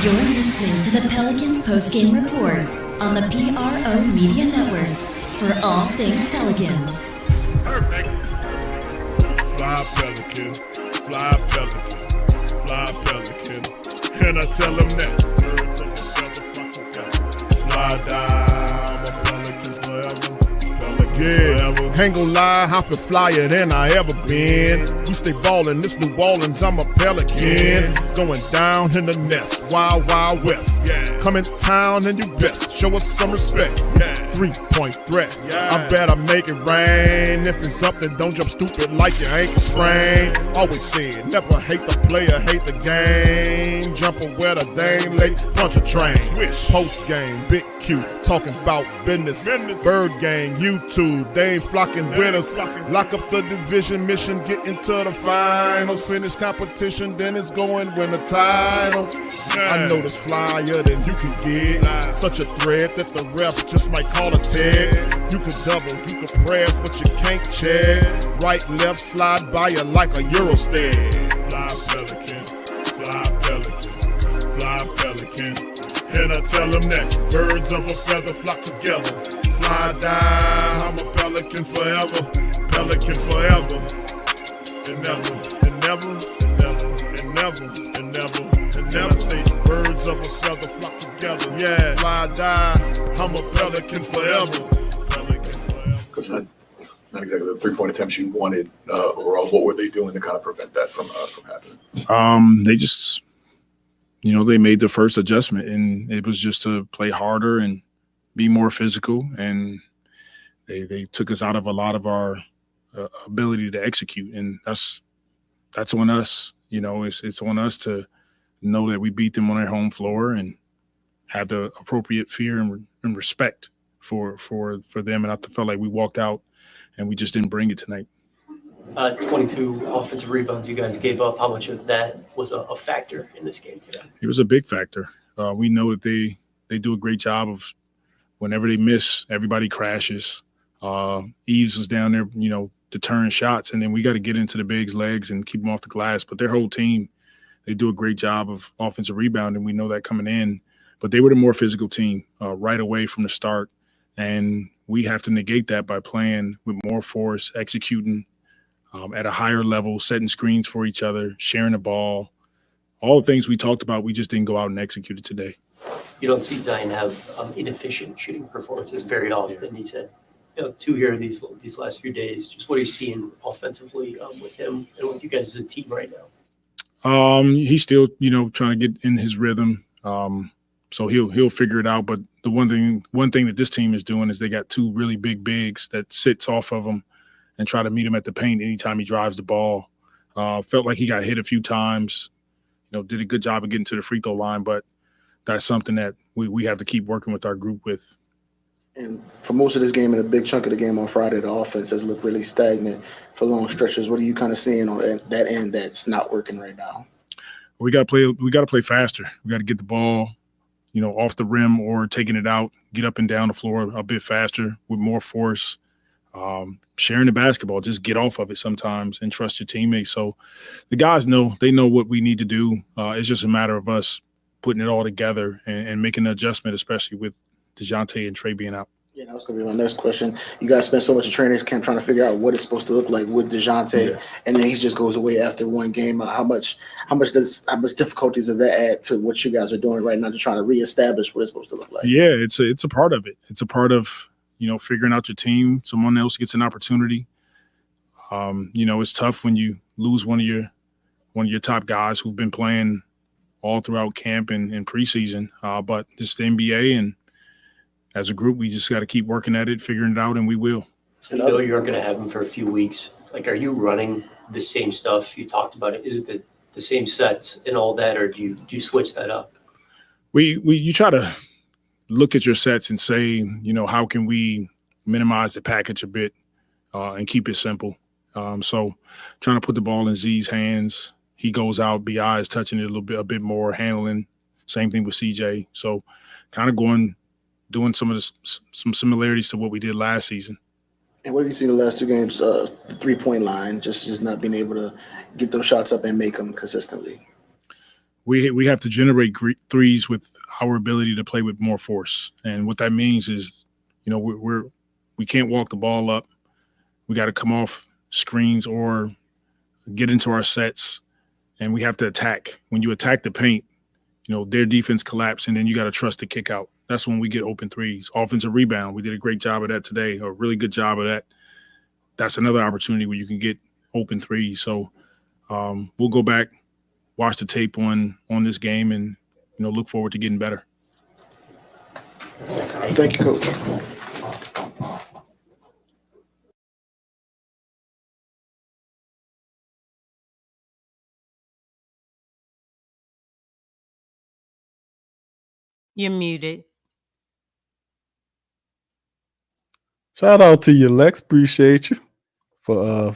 You're listening to the Pelicans postgame report on the PRO Media Network for all things Pelicans. Perfect. Fly Pelican, fly Pelican, fly Pelican. And I tell them that birds of a feather flock together. Fly down, I'm a Pelican forever. Pelican forever. Ain't gon' lie, I feel flyer than I ever been. We stay ballin', this New Orleans, I'm a Pelican. It's going down in the nest, wild, wild west. Come in town and you best, show us some respect. 3-point threat, I better make it rain. If it's up, then don't jump stupid like your ankle sprain. Always said, never hate the player, hate the game. Jumper where the dame late, punch a train. Post game, big Q, talking about business. Bird gang, YouTube, they ain't flocking with us. Lock up the division mission, get into the finals. Finish competition, then it's going win the title. I know this flyer than you can get. Such a threat that the refs just might call a tag. You could double, you could press, but you can't check. Right, left, slide by you like a Eurostep. Fly Pelican, fly Pelican, fly Pelican. And I tell them that birds of a feather flock together. Fly down, I'm a Pelican forever, Pelican forever. And never, and never, and never, and never, and never, and never say birds of a feather flock together. Yeah, fly down, I'm a Pelican forever, Pelican forever. Coach, not exactly the 3-point attempts you wanted overall. What were they doing to kind of prevent that from happening? They just, they made the first adjustment, and it was just to play harder and be more physical, and they took us out of a lot of our ability to execute, and that's on us. It's on us to know that we beat them on their home floor and have the appropriate fear and respect for them. And I felt like we walked out and we just didn't bring it tonight. 22 offensive rebounds you guys gave up. How much of that was a factor in this game today? It was a big factor. We know that they do a great job of whenever they miss, everybody crashes. Eves was down there, deterring shots, and then we got to get into the bigs' legs and keep them off the glass. But their whole team, they do a great job of offensive rebounding. We know that coming in. But they were the more physical team right away from the start, and we have to negate that by playing with more force, executing at a higher level, setting screens for each other, sharing the ball. All the things we talked about, we just didn't go out and execute it today. You don't see Zion have inefficient shooting performances very often. He said, 2 here these last few days. Just what are you seeing offensively with him and with you guys as a team right now? He's still, trying to get in his rhythm. So he'll figure it out. But the one thing that this team is doing is they got 2 really big bigs that sits off of him and try to meet him at the paint anytime he drives the ball. Felt like he got hit a few times. Did a good job of getting to the free throw line, but that's something that we have to keep working with our group with. And for most of this game and a big chunk of the game on Friday, the offense has looked really stagnant for long stretches. What are you kind of seeing on that end that's not working right now? We got to play faster. We got to get the ball, off the rim or taking it out, get up and down the floor a bit faster with more force, sharing the basketball, just get off of it sometimes and trust your teammates. So the guys know what we need to do. It's just a matter of us putting it all together and making an adjustment, especially with DeJounte and Trey being out. Yeah, that was going to be my next question. You guys spent so much of training camp trying to figure out what it's supposed to look like with DeJounte, and then he just goes away after one game. How much difficulties does that add to what you guys are doing right now to try to reestablish what it's supposed to look like? Yeah, it's a part of it. It's a part of figuring out your team. Someone else gets an opportunity. It's tough when you lose one of your top guys who've been playing all throughout camp and preseason. But it's the NBA, and as a group, we just got to keep working at it, figuring it out, and we will. You know you aren't going to have him for a few weeks. Are you running the same stuff? You talked about it. Is it the same sets and all that, or do you switch that up? You try to look at your sets and say, how can we minimize the package a bit and keep it simple. So trying to put the ball in Z's hands. He goes out, BI is touching it a bit more, handling. Same thing with CJ. So kind of doing some similarities to what we did last season. And what have you seen the last 2 games? The 3-point line, just not being able to get those shots up and make them consistently. we have to generate threes with our ability to play with more force. And what that means is, you know, we can't walk the ball up. We got to come off screens or get into our sets, and we have to attack. When you attack the paint, you know, their defense collapse, and then you got to trust the kick out. That's when we get open threes. Offensive rebound, we did a great job of that today, a really good job of that. That's another opportunity where you can get open threes. So we'll go back, watch the tape on this game, and, you know, look forward to getting better. Thank you, Coach. You're muted. Shout out to you, Lex. Appreciate you for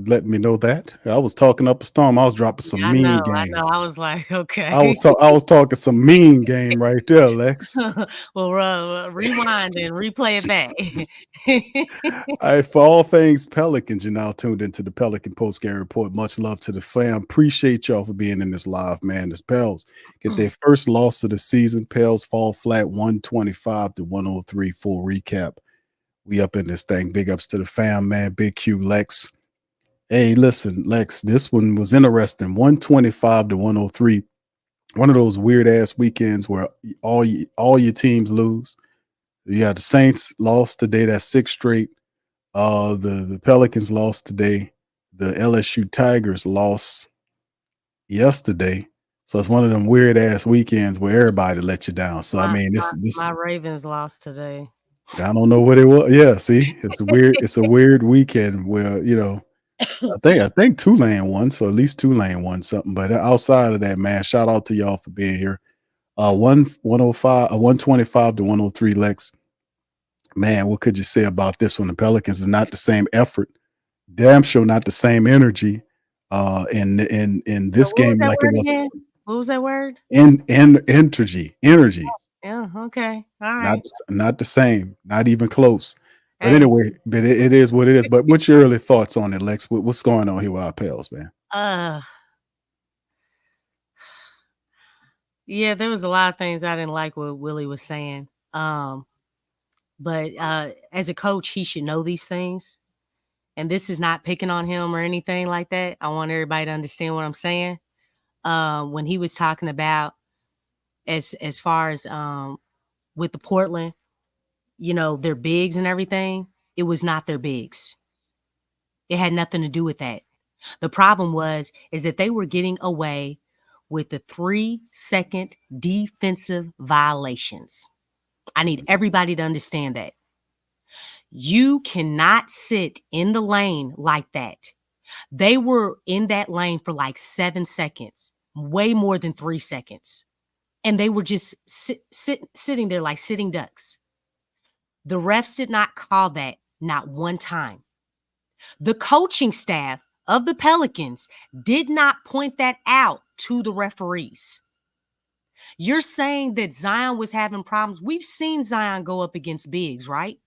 letting me know that. I was talking up a storm. I was dropping some I mean know. game. I was like, okay. I was talking some mean game right there, Lex. Well, rewind and replay it back. All right, for all things Pelicans, you're now tuned into the Pelican post-game report. Much love to the fam. Appreciate y'all for being in this live, man. This Pels get their first loss of the season. Pels fall flat 125-103. Full recap. We up in this thing. Big ups to the fam, man. Big Q, Lex. Hey, listen, Lex, this one was interesting. 125-103. One of those weird ass weekends where all your teams lose. You had the Saints lost today. That's 6 straight. The Pelicans lost today. The LSU Tigers lost yesterday. So it's one of them weird ass weekends where everybody let you down. So I mean, this my Ravens lost today. I don't know what it was. Yeah, see, it's weird. It's a weird weekend where, you know, I think Tulane won, so at least Tulane won something. But outside of that, man, shout out to y'all for being here. 125-103, Lex. Man, what could you say about this one? The Pelicans is not the same effort, damn sure not the same energy. In this game, like it was. Again? What was that word? Energy. Yeah. Okay. All right. Not the same. Not even close. But Hey. anyway, but it is what it is. But what's your early thoughts on it, Lex? What's going on here with our Pels, man? Yeah, there was a lot of things I didn't like what Willie was saying. But as a coach, he should know these things. And this is not picking on him or anything like that. I want everybody to understand what I'm saying. When he was talking about as far as with the Portland, you know, their bigs and everything, it was not their bigs. It had nothing to do with that. The problem is that they were getting away with the 3-second defensive violations. I need everybody to understand that. You cannot sit in the lane like that. They were in that lane for like 7 seconds, way more than 3 seconds. And they were just sitting there like sitting ducks. The refs did not call that, not one time. The coaching staff of the Pelicans did not point that out to the referees. You're saying that Zion was having problems. We've seen Zion go up against bigs, right?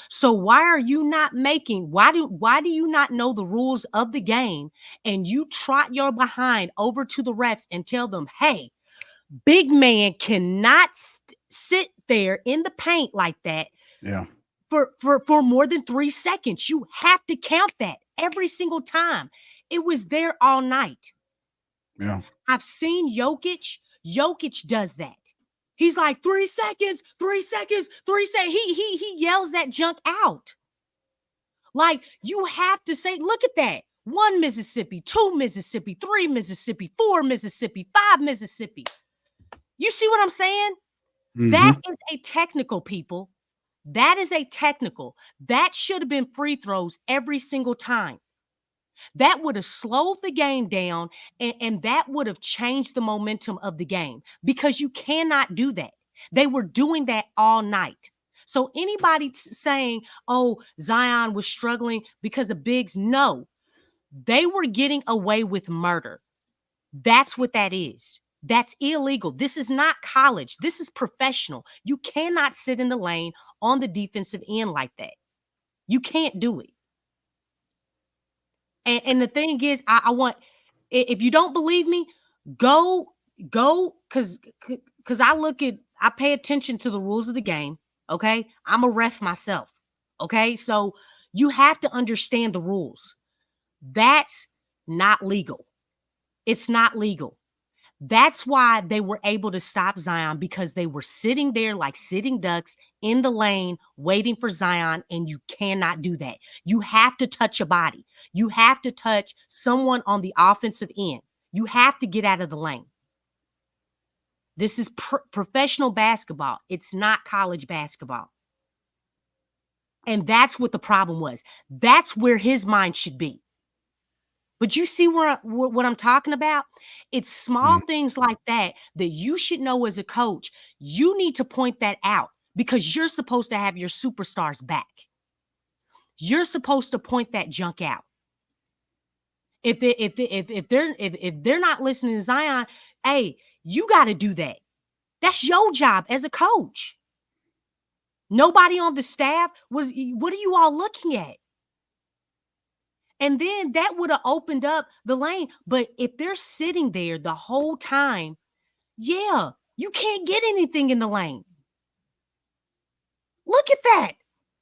So why are you not why do you not know the rules of the game and you trot your behind over to the refs and tell them, hey, big man cannot sit there in the paint like that. Yeah. For more than 3 seconds. You have to count that every single time. It was there all night. Yeah. I've seen Jokic. Jokic does that. He's like 3 seconds, 3 seconds, 3 seconds. He yells that junk out. Like, you have to say, look at that. 1 Mississippi, 2 Mississippi, 3 Mississippi, 4 Mississippi, 5 Mississippi. You see what I'm saying? Mm-hmm. That is a technical, people. That is a technical. That should have been free throws every single time. That would have slowed the game down, and that would have changed the momentum of the game because you cannot do that. They were doing that all night. So anybody saying, oh, Zion was struggling because of bigs, no. They were getting away with murder. That's what that is. That's illegal. This is not college. This is professional. You cannot sit in the lane on the defensive end like that. You can't do it. And the thing is, I want, if you don't believe me, Go, because I pay attention to the rules of the game. Okay, I'm a ref myself. Okay, so you have to understand the rules. That's not legal. It's not legal. That's why they were able to stop Zion, because they were sitting there like sitting ducks in the lane waiting for Zion, and you cannot do that. You have to touch a body. You have to touch someone on the offensive end. You have to get out of the lane. This is professional basketball. It's not college basketball. And that's what the problem was. That's where his mind should be. But you see what I'm talking about? It's small things like that you should know as a coach. You need to point that out, because you're supposed to have your superstars back. You're supposed to point that junk out. If they're not listening to Zion, hey, you got to do that. That's your job as a coach. Nobody on the staff what are you all looking at? And then that would have opened up the lane. But if they're sitting there the whole time, yeah, you can't get anything in the lane. Look at that.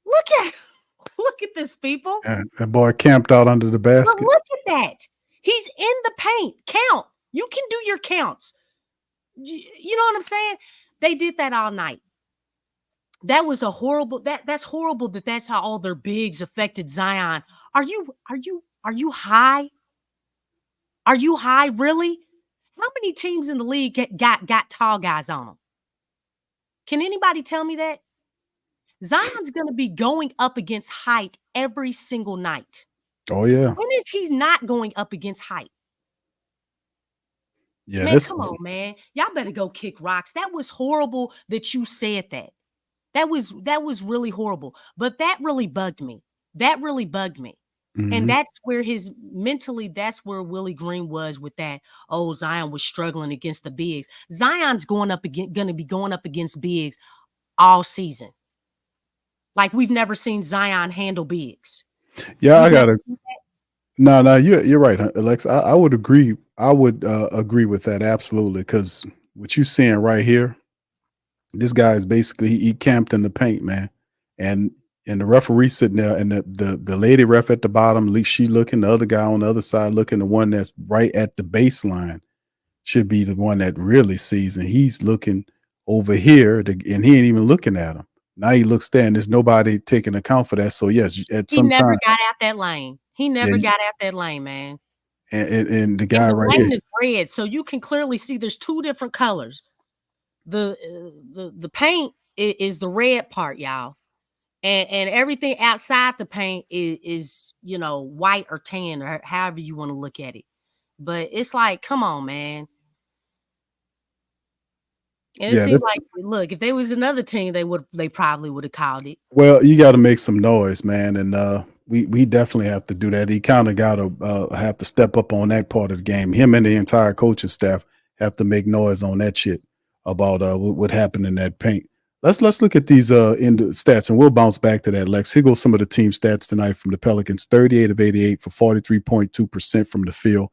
Look at this, people. Yeah, that boy camped out under the basket. But look at that. He's in the paint. Count. You can do your counts. You know what I'm saying? They did that all night. That was a horrible. That's horrible. That's how all their bigs affected Zion. Are you high? Are you high, really? How many teams in the league got tall guys on them? Can anybody tell me that? Zion's going to be going up against height every single night. Oh yeah. When is he not going up against height? Yeah, man, come on, man. Y'all better go kick rocks. That was horrible that you said that. That was really horrible. But that really bugged me. Mm-hmm. And that's where that's where Willie Green was with that. Oh, Zion was struggling against the bigs. Zion's going to be going up against bigs all season. Like we've never seen Zion handle bigs. Yeah, No, you're right, Alex. I would agree. I would agree with that absolutely, because what you're seeing right here, this guy is basically he camped in the paint, man, and the referee sitting there, and the lady ref at the bottom, at least she looking, the other guy on the other side looking, the one that's right at the baseline should be the one that really sees, and he's looking over here, and he ain't even looking at him. Now he looks there, and there's nobody taking account for that. So yes, at some time he never got out that lane. He never got out that lane, man. And the guy right here, lane is red, so you can clearly see there's two different colors. The paint is the red part, y'all, and everything outside the paint is white or tan or however you want to look at it. But it's like, come on, man. And it seems like, look, if there was another team, they probably would have called it. Well, you got to make some noise, man, and we definitely have to do that. He kind of got to have to step up on that part of the game. Him and the entire coaching staff have to make noise on that shit about what happened in that paint. Let's look at these in the stats, and we'll bounce back to that, Lex. Here goes some of the team stats tonight from the Pelicans: 38 of 88 for 43.2% from the field.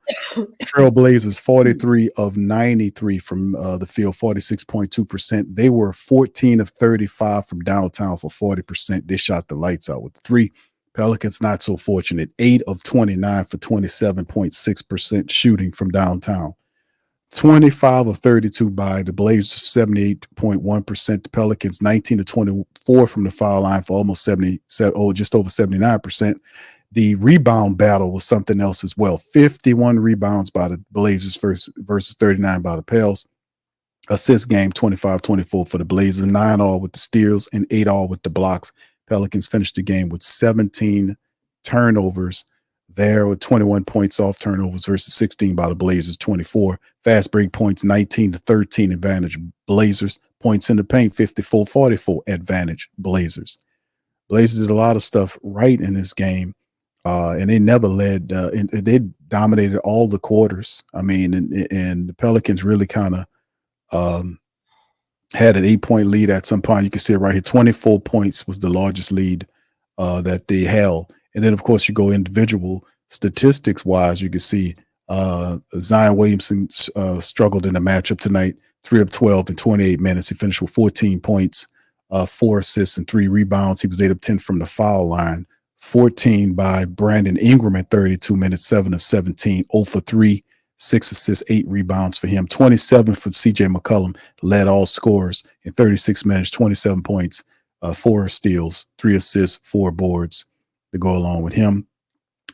Trailblazers 43 of 93 from the field, 46.2%. They were 14 of 35 from downtown for 40%. They shot the lights out with the three. Pelicans not so fortunate: 8 of 29 for 27.6% shooting from downtown. 25 of 32 by the Blazers, 78.1%. The Pelicans 19 to 24 from the foul line for almost just over 79%. The rebound battle was something else as well. 51 rebounds by the Blazers versus 39 by the Pels. Assist game 25-24 for the Blazers, 9 all with the steals and 8 all with the blocks. Pelicans finished the game with 17 turnovers there, with 21 points off turnovers versus 16 by the Blazers, 24. Fast break points 19-13 advantage Blazers. Points in the paint 54-44 advantage Blazers. Blazers did a lot of stuff right in this game, and they never led. They dominated all the quarters. I mean, and the Pelicans really kind of had an 8-point lead at some point. You can see it right here. 24 points was the largest lead that they held. And then, of course, you go individual statistics wise, you can see Zion Williamson struggled in the matchup tonight, 3 of 12 in 28 minutes. He finished with 14 points, 4 assists, and 3 rebounds. He was 8 of 10 from the foul line, 14 by Brandon Ingram at 32 minutes, 7 of 17, 0 for 3, 6 assists, 8 rebounds for him, 27 for CJ McCollum, led all scorers in 36 minutes, 27 points, 4 steals, 3 assists, 4 boards to go along with him.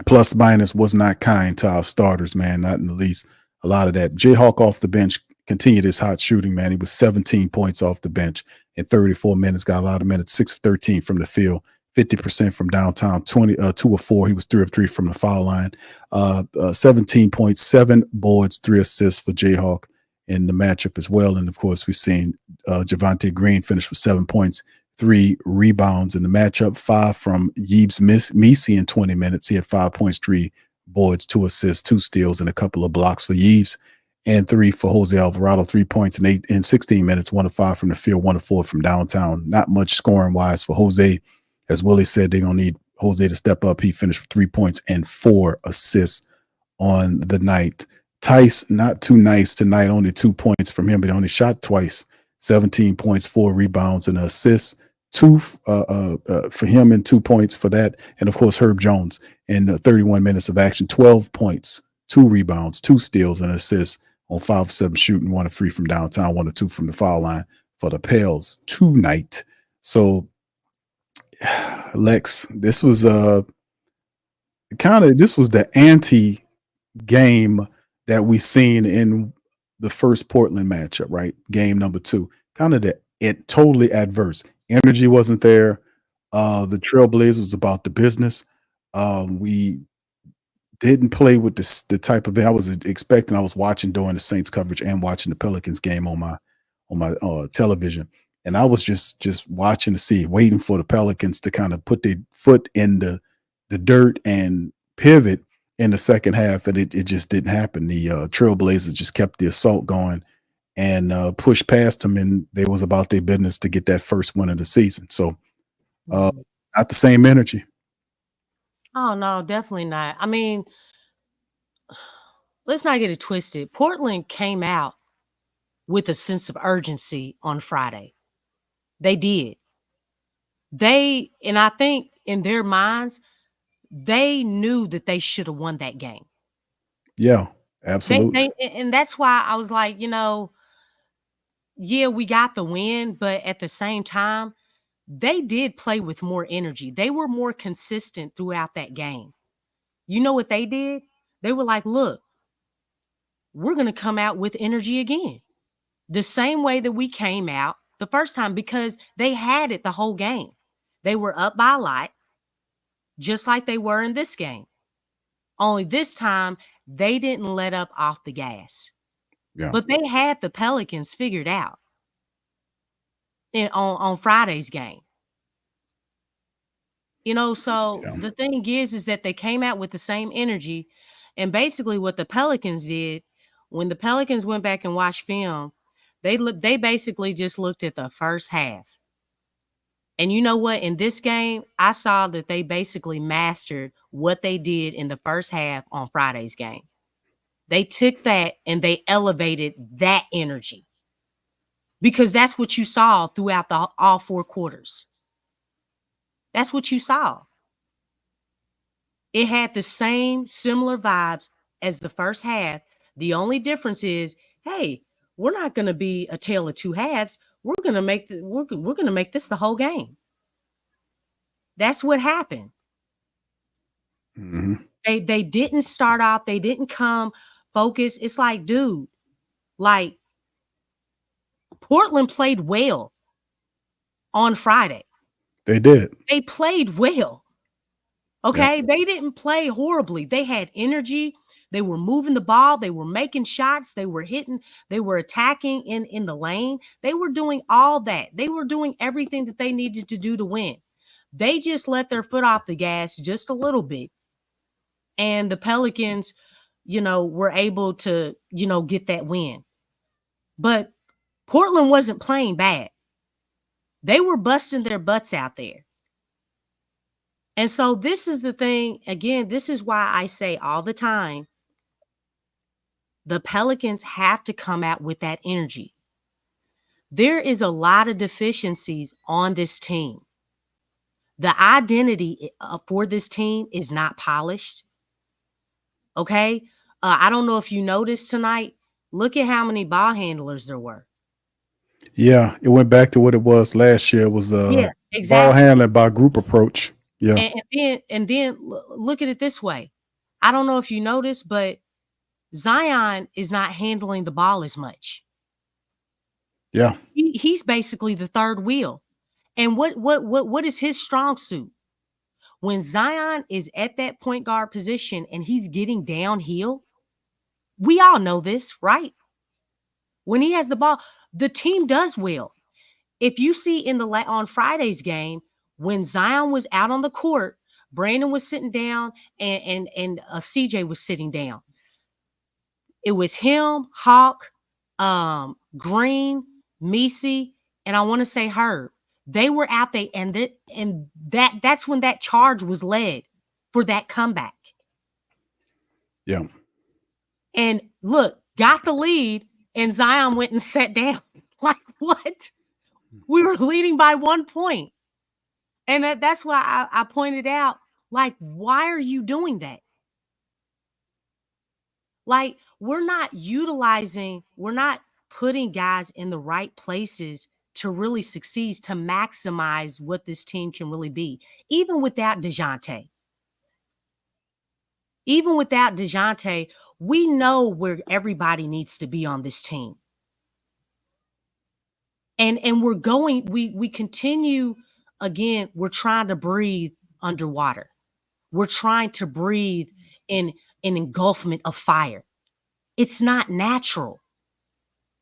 Plus minus was not kind to our starters, man, not in the least. A lot of that. Jayhawk off the bench continued his hot shooting, man. He was 17 points off the bench in 34 minutes, got a lot of minutes, 6 of 13 from the field, 50% from downtown, 2 of 4. He was 3 of 3 from the foul line, 17 points, 7 boards, 3 assists for Jayhawk in the matchup as well. And of course, we've seen Javonte Green finish with 7 points, 3 rebounds in the matchup, 5 from Yves Missi in 20 minutes. He had 5 points, 3 boards, 2 assists, 2 steals, and a couple of blocks for Yves, and 3 for Jose Alvarado, 3 points in 16 minutes, 1 of 5 from the field, 1 of 4 from downtown. Not much scoring wise for Jose. As Willie said, they're going to need Jose to step up. He finished with 3 points and 4 assists on the night. Tice, not too nice tonight, only 2 points from him, but he only shot twice, 17 points, 4 rebounds, and an assist. 2 for him and 2 points for that. And of course, Herb Jones in 31 minutes of action, 12 points, 2 rebounds, 2 steals, and assists on 5 of 7 shooting, 1 of 3 from downtown, 1 of 2 from the foul line for the Pels tonight. So, Lex, this was this was the anti game that we seen in the first Portland matchup, right? Game number 2, kind of totally adverse. Energy wasn't there. The Trailblazers was about the business. We didn't play with the type of I was expecting. I was watching during the Saints coverage and watching the Pelicans game on my television, and I was just watching to see, waiting for the Pelicans to kind of put their foot in the dirt and pivot in the second half, and it just didn't happen. The Trailblazers just kept the assault going and pushed past them, and they was about their business to get that first win of the season. So not the same energy. Oh, no, definitely not. I mean, let's not get it twisted. Portland came out with a sense of urgency on Friday. They did. And I think in their minds, they knew that they should have won that game. Yeah, absolutely. And that's why I was like, yeah, we got the win, but at the same time, they did play with more energy. They were more consistent throughout that game. You know what they did? They were like, look, we're going to come out with energy again. The same way that we came out the first time, because they had it the whole game. They were up by a lot, just like they were in this game. Only this time, they didn't let up off the gas. Yeah. But they had the Pelicans figured out on Friday's game. So the thing is that they came out with the same energy. And basically what the Pelicans did, when the Pelicans went back and watched film, they basically just looked at the first half. And you know what? In this game, I saw that they basically mastered what they did in the first half on Friday's game. They took that and they elevated that energy, because that's what you saw throughout all 4 quarters. That's what you saw. It had the same similar vibes as the first half. The only difference is, hey, we're not going to be a tale of 2 halves. We're going to make this the whole game. That's what happened. Mm-hmm. They didn't start off. They didn't come focused. It's like, dude, like Portland played well on Friday. They did. They played well. Okay. Yeah. They didn't play horribly. They had energy. They were moving the ball. They were making shots. They were hitting. They were attacking in the lane. They were doing all that. They were doing everything that they needed to do to win. They just let their foot off the gas just a little bit. And the Pelicans, were able to, get that win. But Portland wasn't playing bad. They were busting their butts out there. And so this is the thing. Again, this is why I say all the time, The Pelicans have to come out with that energy. There is a lot of deficiencies on this team. The identity for this team is not polished. Okay? I don't know if you noticed tonight. Look at how many ball handlers there were. Yeah, it went back to what it was last year. It was Yeah, ball exactly. handling by group approach. Yeah. And then look at it this way. I don't know if you noticed, but Zion is not handling the ball as much. Yeah. He's basically the third wheel. And what is his strong suit? When Zion is at that point guard position and he's getting downhill, we all know this, right? When he has the ball, the team does well. If you see on Friday's game, when Zion was out on the court, Brandon was sitting down and CJ was sitting down. It was him, Hawk, Green, Misi, and I want to say Herb. They were out there, and that's when that charge was led for that comeback. Yeah. And look, got the lead, and Zion went and sat down. Like, what? We were leading by 1 point. And that's why I pointed out, like, why are you doing that? Like, we're not putting guys in the right places to really succeed, to maximize what this team can really be. Even without DeJounte, we know where everybody needs to be on this team. And we're going, we continue, again, we're trying to breathe underwater. We're trying to breathe in an engulfment of fire. It's not natural.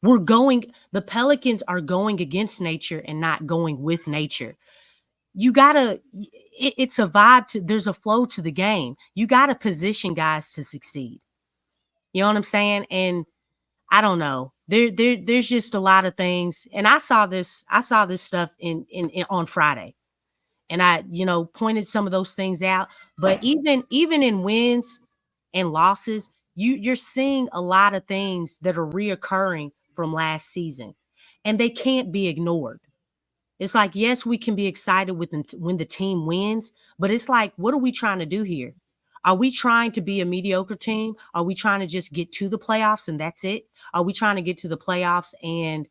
The Pelicans are going against nature and not going with nature. It's a vibe there's a flow to the game. You gotta position guys to succeed. You know what I'm saying? And I don't know. There's just a lot of things. And I saw this stuff in on Friday. And I, pointed some of those things out. But even in wins and losses, you're seeing a lot of things that are reoccurring from last season, and they can't be ignored. It's like, yes, we can be excited when the team wins, but it's like, what are we trying to do here? Are we trying to be a mediocre team? Are we trying to just get to the playoffs and that's it? Are we trying to get to the playoffs and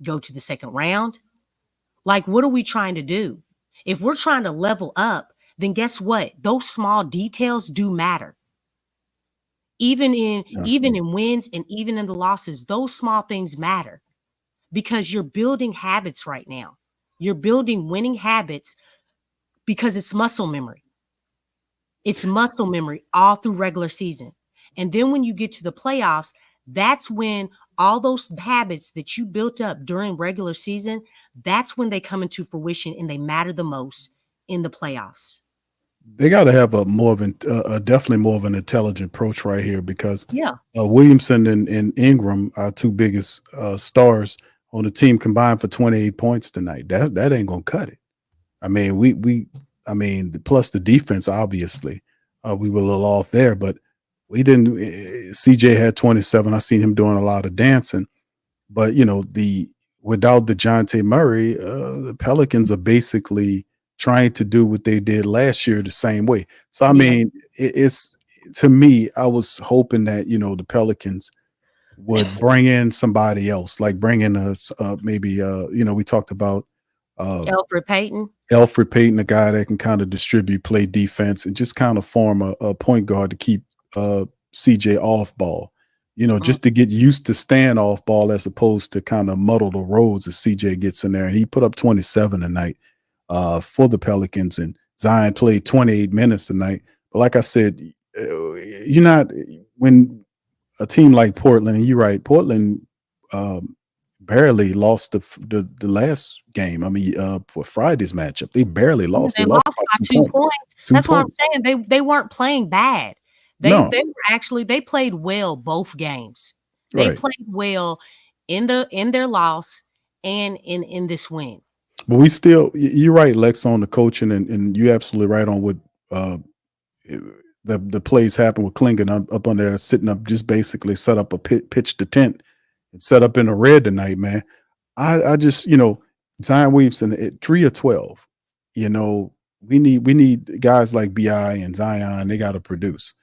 go to the second round? Like, what are we trying to do? If we're trying to level up, then guess what? Those small details do matter. Even in wins and even in the losses, those small things matter because you're building habits right now. You're building winning habits because it's muscle memory. It's muscle memory all through regular season. And then when you get to the playoffs, that's when all those habits that you built up during regular season, that's when they come into fruition and they matter the most in the playoffs. They got to have definitely more of an intelligent approach right here because Yeah. Williamson and Ingram, our two biggest stars on the team, combined for 28 points tonight. That ain't gonna cut it. I mean, plus the defense, obviously, we were a little off there, but we didn't. CJ had 27. I seen him doing a lot of dancing, but without DeJounte Murray, the Pelicans are basically trying to do what they did last year the same way. So, I mean, it's to me, I was hoping that, the Pelicans would bring in somebody else, like bring in we talked about Elfrid Payton, a guy that can kind of distribute, play defense, and just kind of form a point guard to keep CJ off ball, just to get used to staying off ball as opposed to kind of muddle the roads as CJ gets in there. And he put up 27 tonight. For the Pelicans, and Zion played 28 minutes tonight. But like I said, when a team like Portland, and you're right, Portland barely lost the last game. I mean, for Friday's matchup, they barely lost. They lost by 2 points. That's what I'm saying. They weren't playing bad. They played well both games. They played well in their loss and in this win. But we still, you're right, Lex, on the coaching, and you're absolutely right on what the plays happen with Klingon up on there, sitting up, just basically set up a pitch the tent and set up in the red tonight, man. I just, Zion Williamson at 3 of 12, we need guys like BI and Zion. They got to produce.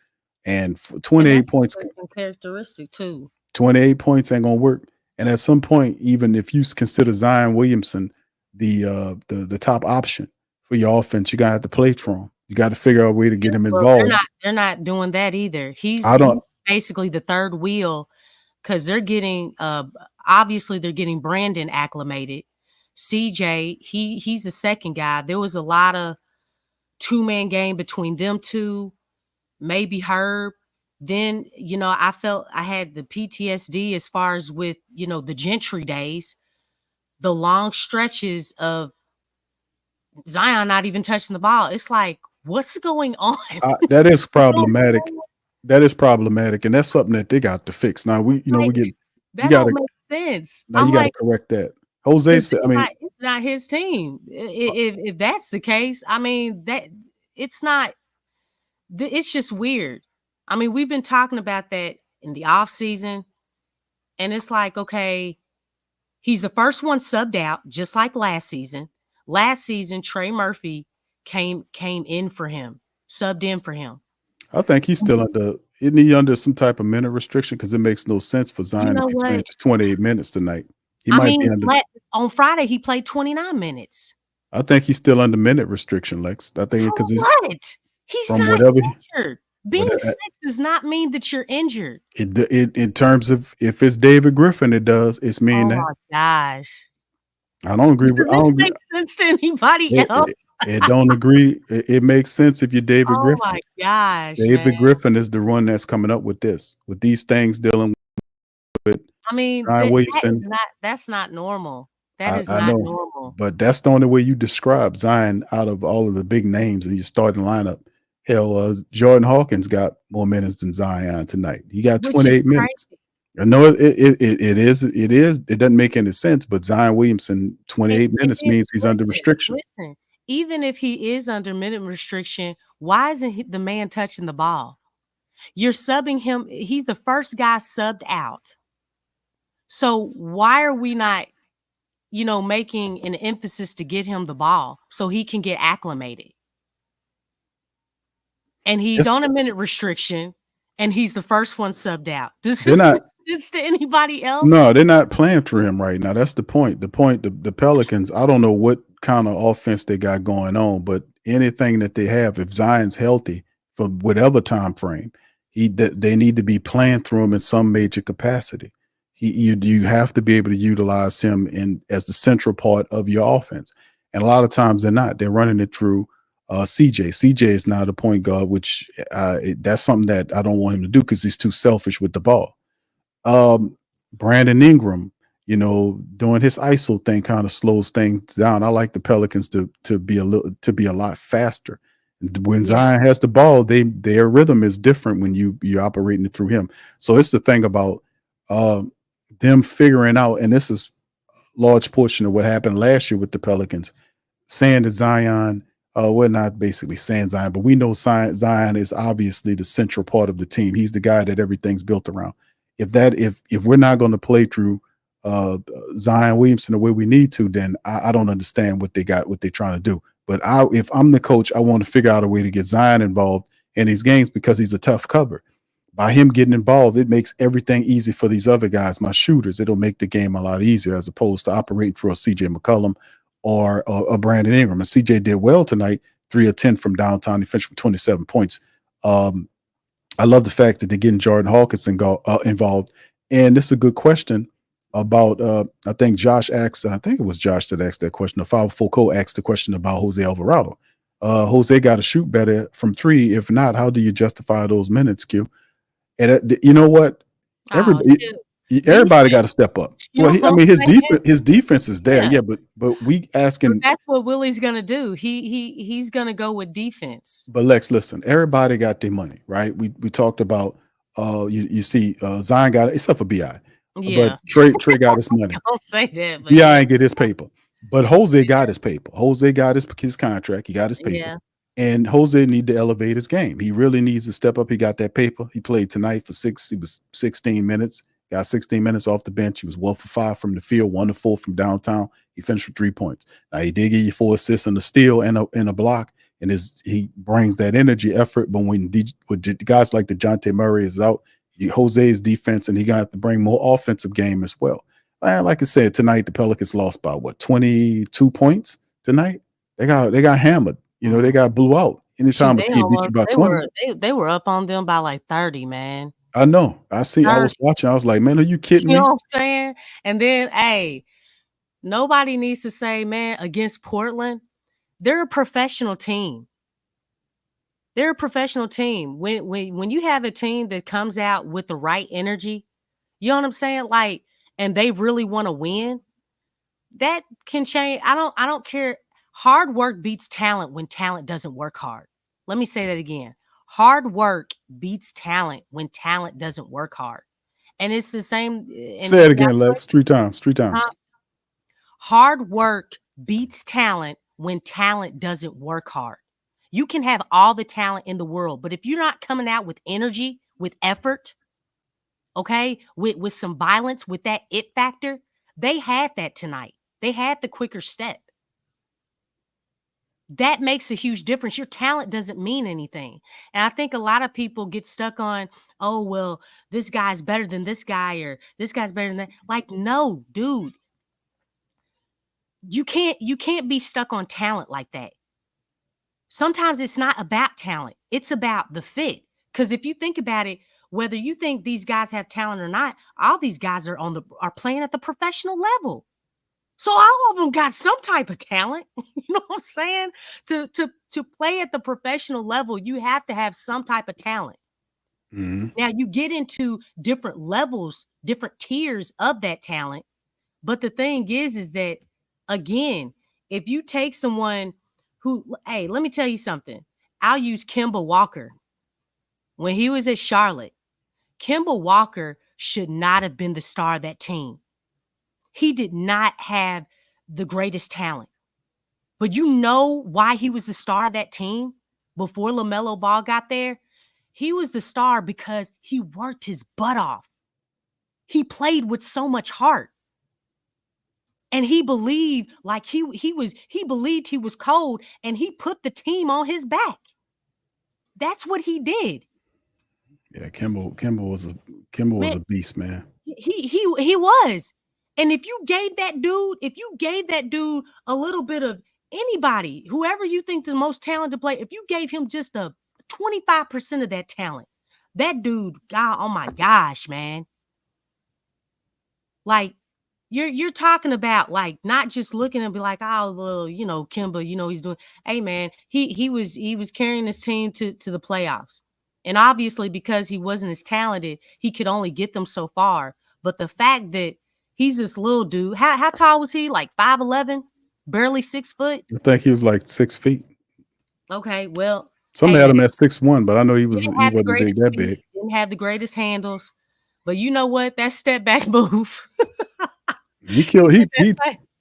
And for 28 points, characteristic too. 28 points ain't gonna work. And at some point, even if you consider Zion Williamson the top option for your offense, you gotta have to play for him. You got to figure out a way to get him involved. They're not doing that either. He's basically the third wheel because they're getting obviously they're getting Brandon acclimated. CJ, he's the second guy. There was a lot of two-man game between them two, maybe Herb. Then, I felt I had the PTSD as far as with, the Gentry days, the long stretches of Zion not even touching the ball. It's like, what's going on? That is problematic. That is problematic. And that's something that they got to fix. Now, we get that don't make sense. Now you got to correct that. Jose said, it's not his team. If that's the case, it's not. It's just weird. We've been talking about that in the off season, and it's like, okay, he's the first one subbed out, just like last season. Last season, Trey Murphy came in for him, subbed in for him. I think he's still under some type of minute restriction because it makes no sense for Zion to be playing just 28 minutes tonight. He might be under. On Friday, he played 29 minutes. I think he's still under minute restriction, Lex. I think because he's not injured. Being sick does not mean that you're injured. In terms of if it's David Griffin, it does. It's mean that. Oh my gosh. I don't agree with. Does this make sense to anybody else? It don't agree. It makes sense if you're David Griffin. Oh my gosh. David Griffin is the one that's coming up with these things dealing with. That's not normal. That is not normal. But that's the only way you describe Zion out of all of the big names in your starting lineup. Hell, Jordan Hawkins got more minutes than Zion tonight. He got 28 minutes. I know it is. It doesn't make any sense, but Zion Williamson, 28 minutes means he's under restriction. Listen, even if he is under minute restriction, why isn't the man touching the ball? You're subbing him. He's the first guy subbed out. So why are we not, making an emphasis to get him the ball so he can get acclimated? And he's on a minute restriction, and he's the first one subbed out. Does this make sense to anybody else? No, they're not playing for him right now. That's the point. The Pelicans, I don't know what kind of offense they got going on, but anything that they have, if Zion's healthy for whatever time frame, they need to be playing through him in some major capacity. You have to be able to utilize him as the central part of your offense. And a lot of times they're not. They're running it through CJ. CJ is not a point guard, which that's something that I don't want him to do because he's too selfish with the ball. Brandon Ingram, doing his ISO thing kind of slows things down. I like the Pelicans to be a lot faster. When Zion has the ball, their rhythm is different when you're operating it through him. So it's the thing about them figuring out, and this is a large portion of what happened last year with the Pelicans, saying that Zion. We're not basically saying Zion, but we know Zion is obviously the central part of the team. He's the guy that everything's built around. If we're not going to play through Zion Williamson the way we need to, then I don't understand what they're trying to do. But if I'm the coach, I want to figure out a way to get Zion involved in these games because he's a tough cover. By him getting involved, it makes everything easy for these other guys, my shooters. It'll make the game a lot easier as opposed to operating for a CJ McCollum or Brandon Ingram. And CJ did well tonight, 3 of 10 from downtown. He finished with 27 points. I love the fact that they're getting Jordan Hawkins involved. And this is a good question about, I think Josh asked, I think it was Josh that asked that question. Foucault asked the question about Jose Alvarado. Jose got to shoot better from 3. If not, how do you justify those minutes, Q? And you know what? Everybody got to step up. Well, his defense is there, but we asking. That's what Willie's gonna do. He's gonna go with defense. But Lex, listen, everybody got their money, right? We talked about. You see, Zion got it, except for Bi. Yeah, but Trey got his money. Don't say that. Bi ain't get his paper, but Jose got his paper. Jose got his contract. He got his paper. Yeah. And Jose need to elevate his game. He really needs to step up. He got that paper. He played tonight for he was 16 minutes. Got 16 minutes off the bench. He was 1 for 5 from the field, 1 to 4 from downtown. He finished with 3 points. Now he did give you 4 assists and a steal and a block. And he brings that energy, effort. But when guys like DeJounte Murray is out, Jose's defense, and he gonna have to bring more offensive game as well. Like I said, tonight the Pelicans lost by 22 points tonight. They got hammered. You know, they got blew out. Anytime a team beat you by 20. They were up on them by like 30, man. I know. I was watching. I was like, man, are you kidding me? You know what I'm saying? And then, hey, nobody needs to say, man, against Portland, they're a professional team. They're a professional team. When you have a team that comes out with the right energy, you know what I'm saying? Like, and they really want to win, that can change. I don't care. Hard work beats talent when talent doesn't work hard. Let me say that again. Hard work beats talent when talent doesn't work hard. And it's the same. Say it again, Lex. 3 times. 3 times. Hard work beats talent when talent doesn't work hard. You can have all the talent in the world, but if you're not coming out with energy, with effort, okay, with some violence, with that it factor, they had that tonight. They had the quicker step. That makes a huge difference. Your talent doesn't mean anything. And I think a lot of people get stuck on, oh, well, this guy's better than this guy, or this guy's better than that. Like, no, dude. You can't be stuck on talent like that. Sometimes it's not about talent. It's about the fit. Because if you think about it, whether you think these guys have talent or not, all these guys are playing at the professional level. So all of them got some type of talent. You know what I'm saying? To play at the professional level, you have to have some type of talent. Mm-hmm. Now you get into different levels, different tiers of that talent. But the thing is that, again, if you take someone who, hey, let me tell you something. I'll use Kemba Walker. When he was at Charlotte, Kemba Walker should not have been the star of that team. He did not have the greatest talent. But you know why he was the star of that team before LaMelo Ball got there? He was the star because he worked his butt off. He played with so much heart. And he believed like he believed he was cold, and he put the team on his back. That's what he did. Yeah, Kemba was a beast, man. He was. And if you gave that dude a little bit of anybody, whoever you think the most talented player, if you gave him just a 25% of that talent, that dude, God, oh my gosh, man. Like, you're talking about, like, not just looking and be like, oh, well, you know, Kemba, you know, he's doing. Hey, man, he was carrying his team to the playoffs. And obviously, because he wasn't as talented, he could only get them so far. But the fact that he's this little dude, how tall was he? Like 5'11", barely 6 foot. I think he was like 6 feet. Okay, well, some had him at 6'1", but I know he wasn't that big. Didn't have the greatest handles, but you know what? That step back move. He killed. He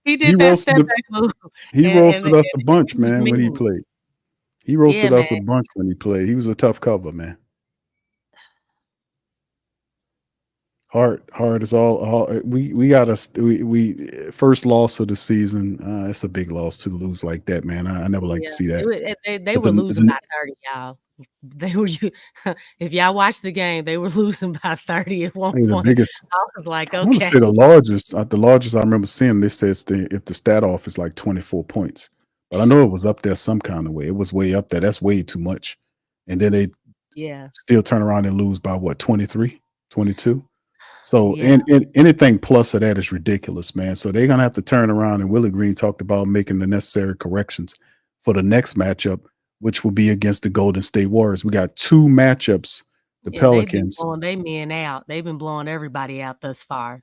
did that step back move. He roasted us a bunch, man, when he played. He roasted us a bunch when he played. He was a tough cover, man. Hard is all. We got first loss of the season. It's a big loss to lose like that, man. I never like to see that. They were losing by 30, y'all. They were. If y'all watched the game, they were losing by 30 at one point. I was like, okay. I want to say the largest I remember seeing. This says if the stat off is like 24 points, but I know it was up there some kind of way. It was way up there. That's way too much. And then they still turn around and lose by what, 23, 22. So and anything plus of that is ridiculous, man. So they're gonna have to turn around, and Willie Green talked about making the necessary corrections for the next matchup, which will be against the Golden State Warriors. We got 2 matchups. The Pelicans. They've been blowing their men out. They've been blowing everybody out thus far.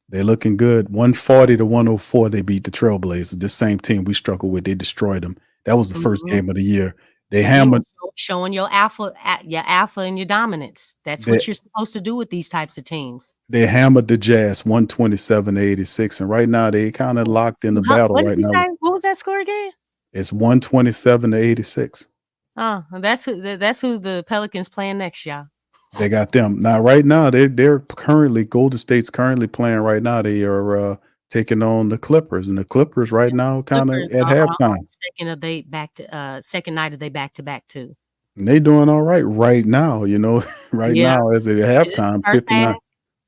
They're looking good. 140 to 104. They beat the Trailblazers. This same team we struggled with. They destroyed them. That was the first game of the year. They hammered. Showing your alpha and your dominance. That's what you're supposed to do with these types of teams. They hammered the Jazz 127-86, and right now they kind of locked in the battle right now. What was that score again? It's 127-86. Oh, that's who the Pelicans playing next, y'all. They got them now. Right now, they're currently Golden State's currently playing right now. They are taking on the Clippers, and the Clippers right now kind of Clippers at halftime. Second night of they back-to-back too. And they doing all right now. Right Yeah. now as at Is this the halftime, first 59. half?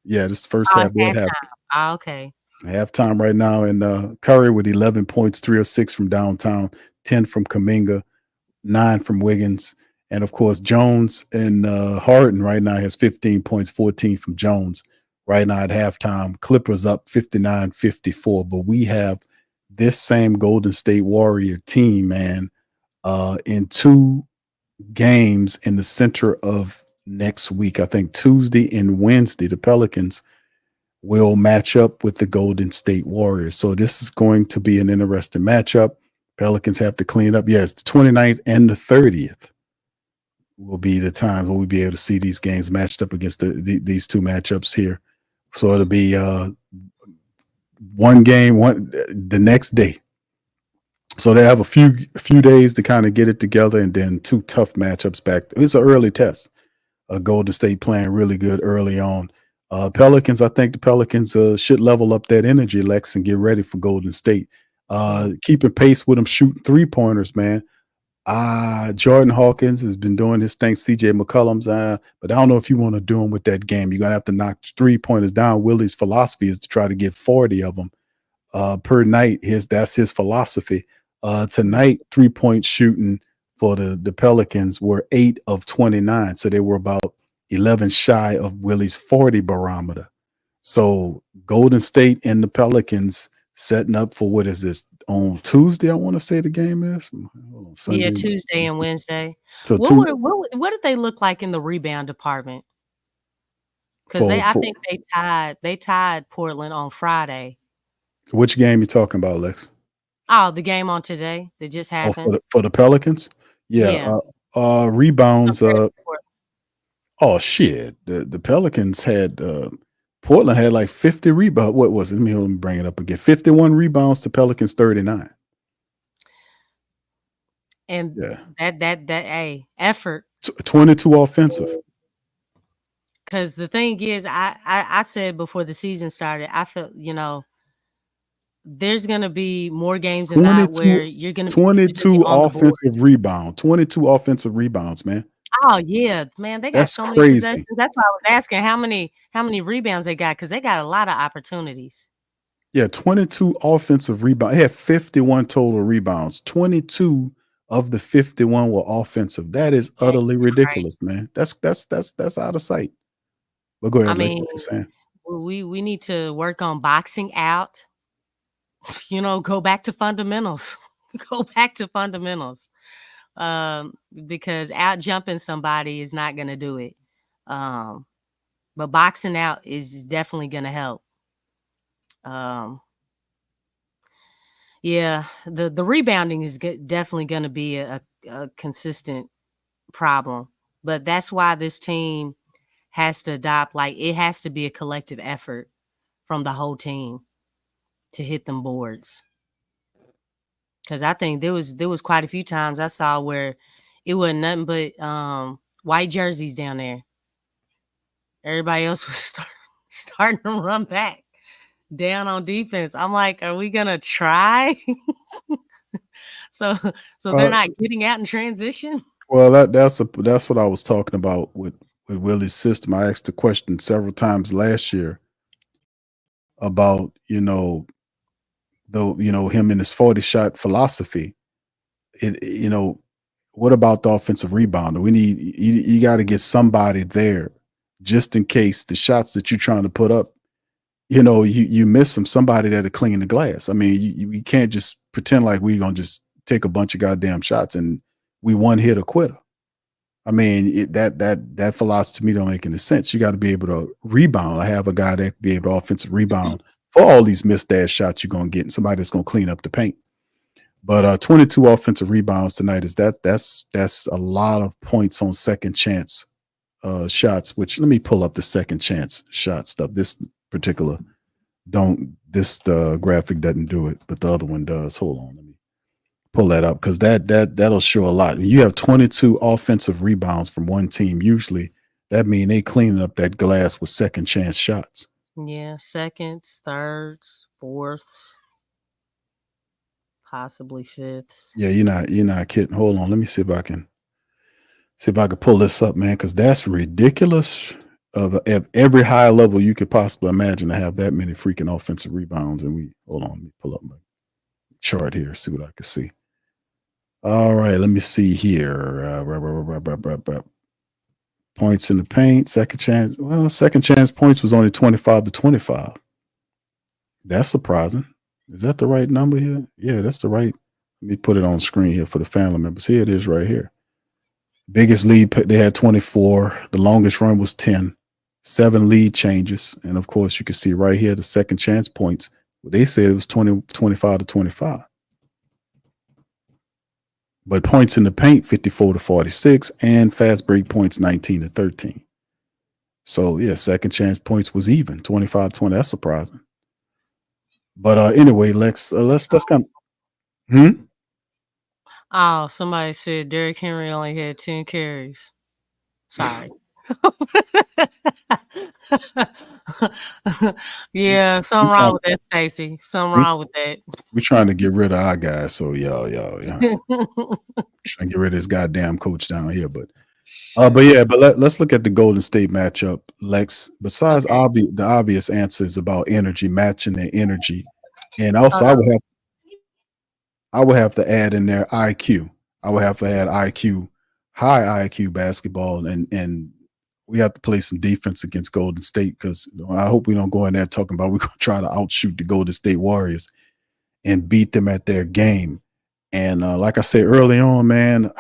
Yeah, this is the first Oh, half. it's They're at halftime. Oh, okay. halftime right now, and Curry with 11 points, 3 or 6 from downtown, 10 from Kuminga, 9 from Wiggins, and of course Jones and Harden right now has 15 points, 14 from Jones right now at halftime. Clippers up 59-54, but we have this same Golden State Warrior team, man, in 2 games in the center of next week. I think Tuesday and Wednesday, the Pelicans will match up with the Golden State Warriors. So this is going to be an interesting matchup. Pelicans have to clean up. Yes, the 29th and the 30th will be the times when we'll be able to see these games matched up against these 2 matchups here. So it'll be one game the next day. So they have a few days to kind of get it together, and then 2 tough matchups back. It's an early test. Golden State playing really good early on. Pelicans, I think the Pelicans should level up that energy, Lex, and get ready for Golden State. Keeping pace with them shooting 3-pointers, man. Jordan Hawkins has been doing his thing. CJ McCollum's, but I don't know if you want to do him with that game. You're gonna have to knock 3-pointers down. Willie's philosophy is to try to get 40 of them per night. That's his philosophy. Tonight, 3-point shooting for the Pelicans were 8 of 29, so they were about 11 shy of Willie's 40 barometer. So Golden State and the Pelicans setting up for what is this on Tuesday? I want to say the game is Sunday. Yeah, Tuesday and Wednesday. So what did they look like in the rebound department? Because I think they tied Portland on Friday. Which game you talking about, Lex? Oh, the game on today that just happened. For the Pelicans? Yeah. Rebounds. Oh shit! The Pelicans had Portland had like 50 rebounds. What was it? Let me bring it up again. 51 rebounds to Pelicans 39. And that effort. 22 offensive. Because the thing is, I said before the season started, I felt there's gonna be more games than not where you're gonna 22 offensive rebounds. 22 offensive rebounds, man. Oh yeah, man, they got so many possessions. That's why I was asking how many rebounds they got, because they got a lot of opportunities. Yeah, 22 offensive rebounds. They had 51 total rebounds. 22 of the 51 were offensive. That is utterly ridiculous, man. That's out of sight. But go ahead, Lex, what you saying? We need to work on boxing out. Go back to fundamentals. Go back to fundamentals. Because out jumping somebody is not going to do it. But boxing out is definitely going to help. Yeah, the rebounding is definitely going to be a consistent problem. But that's why this team has to adopt, it has to be a collective effort from the whole team to hit them boards. Because I think there was quite a few times I saw where it wasn't nothing but white jerseys down there. Everybody else was starting to run back down on defense. I'm like, are we gonna try? so they're not getting out in transition. Well, that's what I was talking about with Willie's system. I asked the question several times last year about him in his 40-shot philosophy. What about the offensive rebounder? We need you got to get somebody there just in case the shots that you're trying to put up, you miss them. Somebody that'll clean the glass. I mean, you can't just pretend like we're gonna just take a bunch of goddamn shots and we one hit a quitter. I mean, that philosophy to me don't make any sense. You got to be able to rebound. I have a guy that be able to offensive rebound for all these missed ass shots you're gonna get, and somebody that's gonna clean up the paint. But 22 offensive rebounds tonight that's a lot of points on second chance shots. Which let me pull up the second chance shot stuff. This particular graphic doesn't do it, but the other one does. Hold on, let me pull that up because that'll show a lot. You have 22 offensive rebounds from one team. Usually, that means they cleaning up that glass with second chance shots. Yeah, seconds, thirds, fourths, possibly fifths. Yeah, you're not kidding. Hold on, let me see if I can pull this up, man, because that's ridiculous. At every high level you could possibly imagine to have that many freaking offensive rebounds. And hold on, let me pull up my chart here, see what I can see. All right, let me see here. Points in the paint, second chance. Well, second chance points was only 25-25. That's surprising. Is that the right number here? Yeah, that's the right. Let me put it on screen here for the family members. Here it is right here. Biggest lead, they had 24. The longest run was 10. 7 lead changes. And of course, you can see right here the second chance points. They said it was 25-25. But points in the paint, 54-46, and fast break points, 19-13. So yeah, second chance points was even, 25-20. That's surprising. But anyway, let's kind of. Oh, somebody said Derrick Henry only had 10 carries. Sorry. Yeah, something wrong with that, Stacy. Something wrong with that. We're trying to get rid of our guys, so y'all. Trying to get rid of this goddamn coach down here, but let's look at the Golden State matchup, Lex. Besides the obvious answers about energy, matching their energy, and also I would have to add in there IQ. I would have to add IQ, high IQ basketball, and we have to play some defense against Golden State because I hope we don't go in there talking about we're going to try to outshoot the Golden State Warriors and beat them at their game. And like I said early on, man,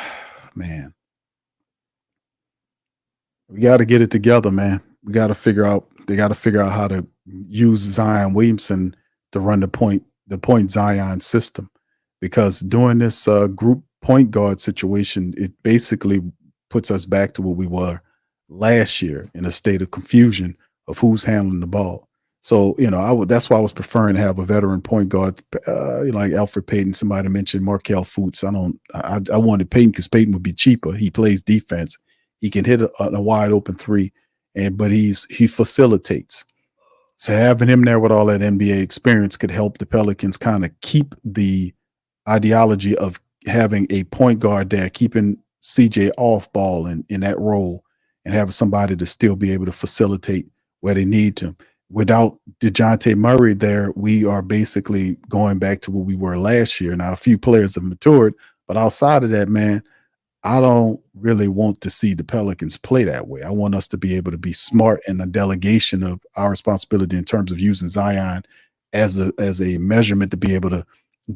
we got to get it together, man. They got to figure out how to use Zion Williamson to run the point Zion system, because during this group point guard situation, it basically puts us back to what we were last year in a state of confusion of who's handling the ball. So, that's why I was preferring to have a veteran point guard, like Alfred Payton. Somebody mentioned Markelle Fultz. I wanted Payton because Payton would be cheaper. He plays defense. He can hit a wide open three, but he facilitates. So having him there with all that NBA experience could help the Pelicans kind of keep the ideology of having a point guard there, keeping CJ off ball in that role, and having somebody to still be able to facilitate where they need to. Without DeJounte Murray there, we are basically going back to what we were last year. Now, a few players have matured, but outside of that, man, I don't really want to see the Pelicans play that way. I want us to be able to be smart in the delegation of our responsibility in terms of using Zion as a measurement to be able to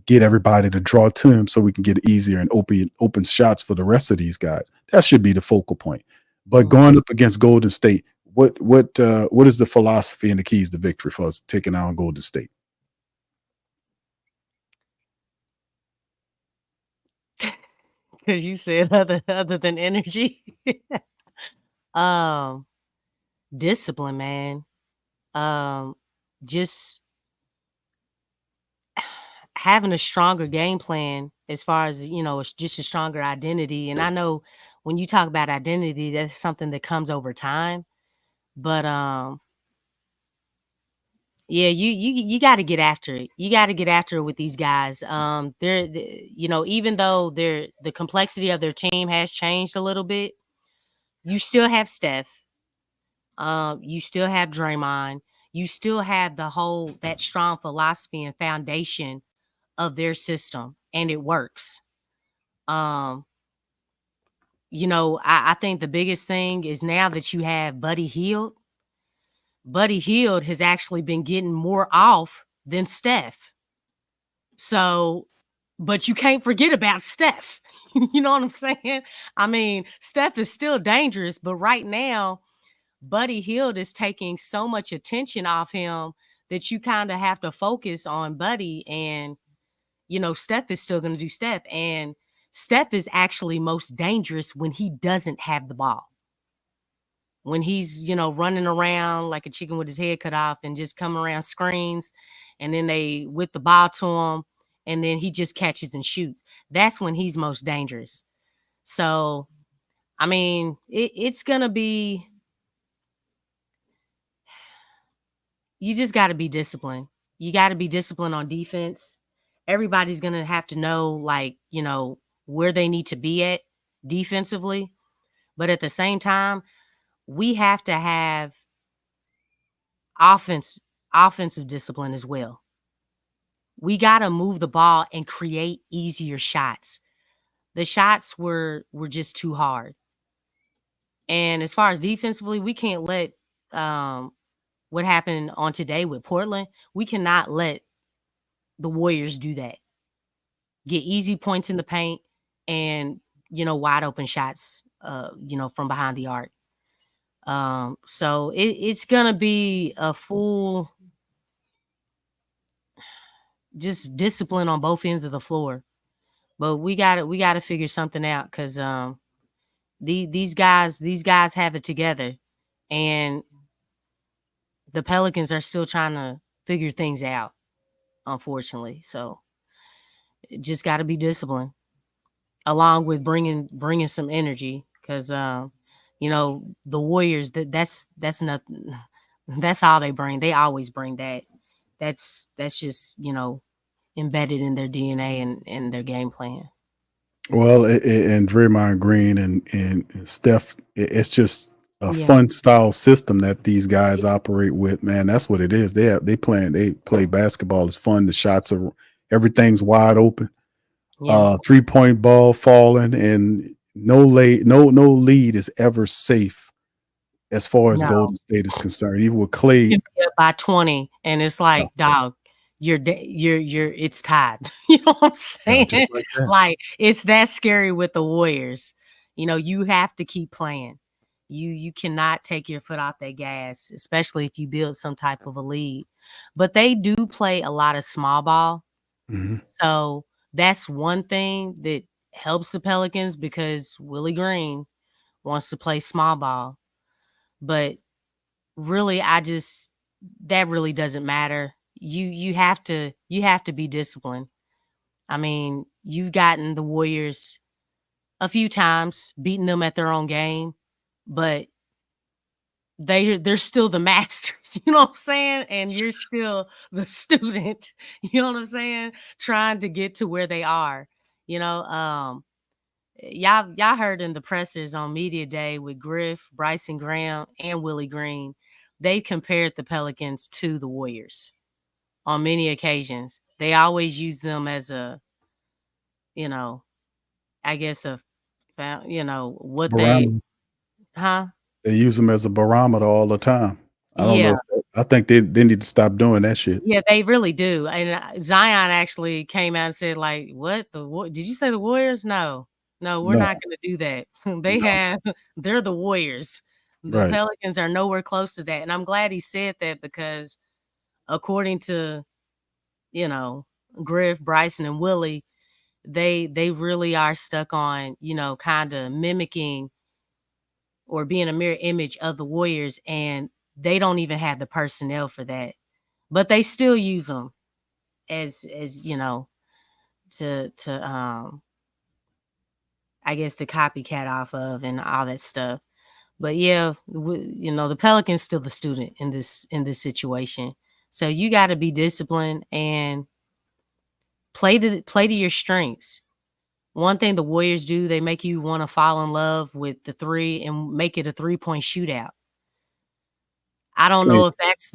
get everybody to draw to him so we can get easier and open shots for the rest of these guys. That should be the focal point. But going up against Golden State, what is the philosophy and the keys to victory for us taking on Golden State? Because you said other than energy. Discipline, man. Just having a stronger game plan as far as, it's just a stronger identity. And I know when you talk about identity, that's something that comes over time. But yeah, you got to get after it. You got to get after it with these guys. Even though the complexity of their team has changed a little bit, you still have Steph. You still have Draymond. You still have that strong philosophy and foundation of their system, and it works. I think the biggest thing is now that you have Buddy Hield. Buddy Hield has actually been getting more off than Steph. So, but you can't forget about Steph. You know what I'm saying? I mean, Steph is still dangerous, but right now, Buddy Hield is taking so much attention off him that you kind of have to focus on Buddy, and Steph is still going to do Steph, and Steph is actually most dangerous when he doesn't have the ball. When he's, running around like a chicken with his head cut off and just coming around screens, and then they whip the ball to him and then he just catches and shoots. That's when he's most dangerous. So, I mean, it's going to be, you just got to be disciplined. You got to be disciplined on defense. Everybody's going to have to know, like, where they need to be at defensively. But at the same time, we have to have offensive discipline as well. We got to move the ball and create easier shots. The shots were just too hard. And as far as defensively, we can't let what happened on today with Portland, we cannot let the Warriors do that. Get easy points in the paint and, wide open shots, from behind the arc. So it's going to be a full just discipline on both ends of the floor. But we got to figure something out because these guys have it together, and the Pelicans are still trying to figure things out, unfortunately. So just got to be disciplined, along with bringing some energy, because the Warriors, that's nothing. That's all they bring. They always bring that. That's just embedded in their DNA and their game plan. Well, and Draymond Green and Steph, it's just a Yeah. fun style system that these guys operate with, man. That's what it is. They play basketball. It's fun. The shots are, everything's wide open. Yeah. 3-point ball falling, and no lead is ever safe as far as No. Golden State is concerned. Even with Clay, You get by 20, and it's like, dog, you're it's tied. You know what I'm saying? just like that. Like, it's that scary with the Warriors. You have to keep playing. You cannot take your foot off that gas, especially if you build some type of a lead. But they do play a lot of small ball. Mhm. So that's one thing that helps the Pelicans, because Willie Green wants to play small ball. But really, that really doesn't matter. You have to be disciplined. I mean, you've gotten the Warriors a few times, beating them at their own game, but they're still the masters, you know what I'm saying? And you're still the student, you know what I'm saying? Trying to get to where they are. Y'all heard in the pressers on Media Day with Griff, Bryson Graham, and Willie Green, they compared the Pelicans to the Warriors on many occasions. They always use them as a, I guess what Barometer. huh? They use them as a barometer all the time. I don't Yeah. know. I think they need to stop doing that shit. Yeah, they really do. And Zion actually came out and said, like, what? Did you say the Warriors? No, we're No. not going to do that. They're the Warriors. The Right. Pelicans are nowhere close to that. And I'm glad he said that, because according to, Griff, Bryson, and Willie, they really are stuck on, kind of mimicking or being a mirror image of the Warriors, and they don't even have the personnel for that. But they still use them as to I guess to copycat off of and all that stuff. But yeah, the Pelicans still the student in this situation. So you got to be disciplined and play to your strengths. One thing the Warriors do, they make you want to fall in love with the three and make it a 3-point shootout. I don't know if that's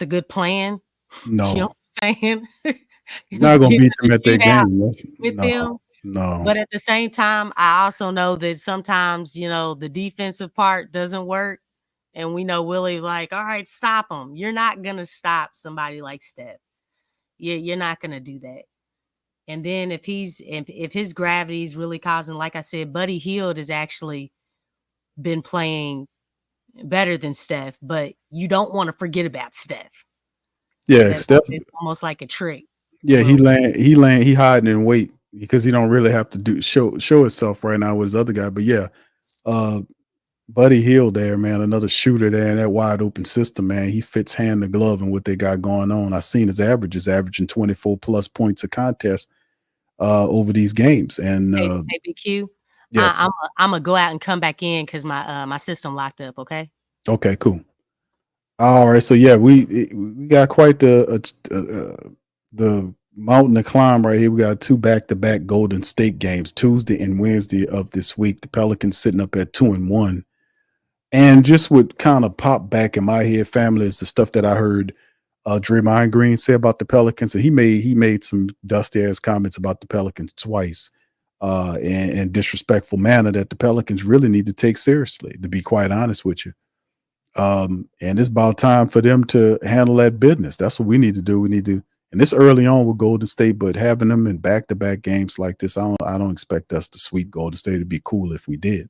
a good plan. No. You know what I'm saying? You're not gonna beat them at their Shootout game. with them. No. But at the same time, I also know that sometimes, the defensive part doesn't work. And we know Willie's like, all right, stop him. You're not going to stop somebody like Steph. You're not going to do that. And then if his gravity is really causing, like I said, Buddy Hield has actually been playing better than Steph, but you don't want to forget about Steph. Yeah, Steph. It's almost like a trick. Yeah, he hiding in wait because he don't really have to show himself right now with his other guy. But yeah, Buddy Hill there, man, another shooter there in that wide open system, man. He fits hand to glove in what they got going on. I seen his averages averaging 24 plus points a contest over these games. And Hey, BQ. yes, I'm gonna go out and come back in because my system locked up. Okay. okay, cool. All right, so yeah, we got quite the mountain to climb right here. We got 2 back-to-back Golden State games, Tuesday and Wednesday of this week. The Pelicans sitting up at 2-1. And just what kind of popped back in my head, family, is the stuff that I heard Draymond Green say about the Pelicans. And he made some dusty ass comments about the Pelicans twice in disrespectful manner that the Pelicans really need to take seriously, to be quite honest with you. And it's about time for them to handle that business. That's what we need to do. We need to, and this early on with Golden State, but having them in back-to-back games like this, I don't expect us to sweep Golden State. It'd be cool if we did.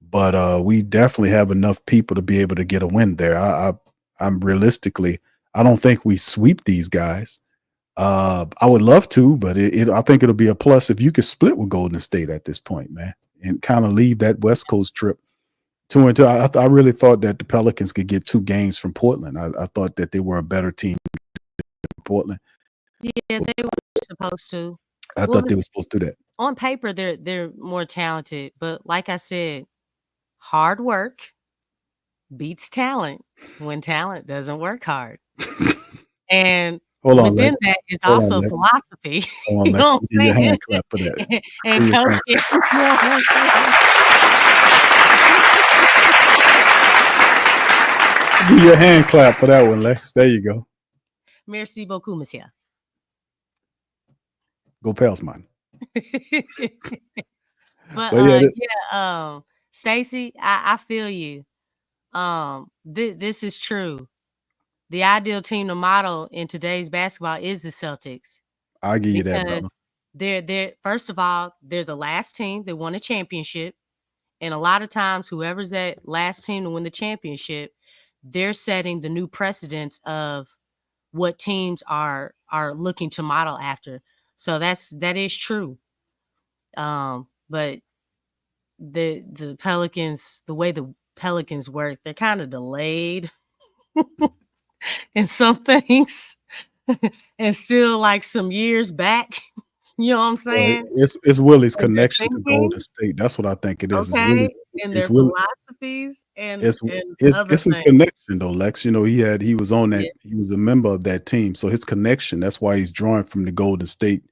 But we definitely have enough people to be able to get a win there. I'm realistically, I don't think we sweep these guys. I would love to, but I think it'll be a plus if you could split with Golden State at this point, man, and kind of leave that West Coast trip 2-2. I really thought that the Pelicans could get 2 games from Portland. I thought that they were a better team than Portland. Yeah, they were supposed to. I thought they were supposed to do that. On paper, they're more talented, but like I said, hard work beats talent when talent doesn't work hard. And within that is also philosophy. Hold on, You know what I'm give you a saying? hand clap for that. And coaching. You know what I'm saying? Give you a hand clap for that one, Lex. There you go. Merci beaucoup, monsieur. Go Pels, man. But Stacey, I feel you. This is true. The ideal team to model in today's basketball is the Celtics. I'll give you that, brother. They're first of all, they're the last team that won a championship. And a lot of times, whoever's that last team to win the championship, they're setting the new precedents of what teams are looking to model after. So that is true. But the Pelicans, the way the Pelicans work, they're kind of delayed in some things and still like some years back. You know what I'm saying? It's Willie's connection to Golden State. That's what I think it is. Okay. And their philosophies and it's other his things. connection though, Lex. You know, he was on that, he was a member of that team. So his connection, that's why he's drawing from the Golden State.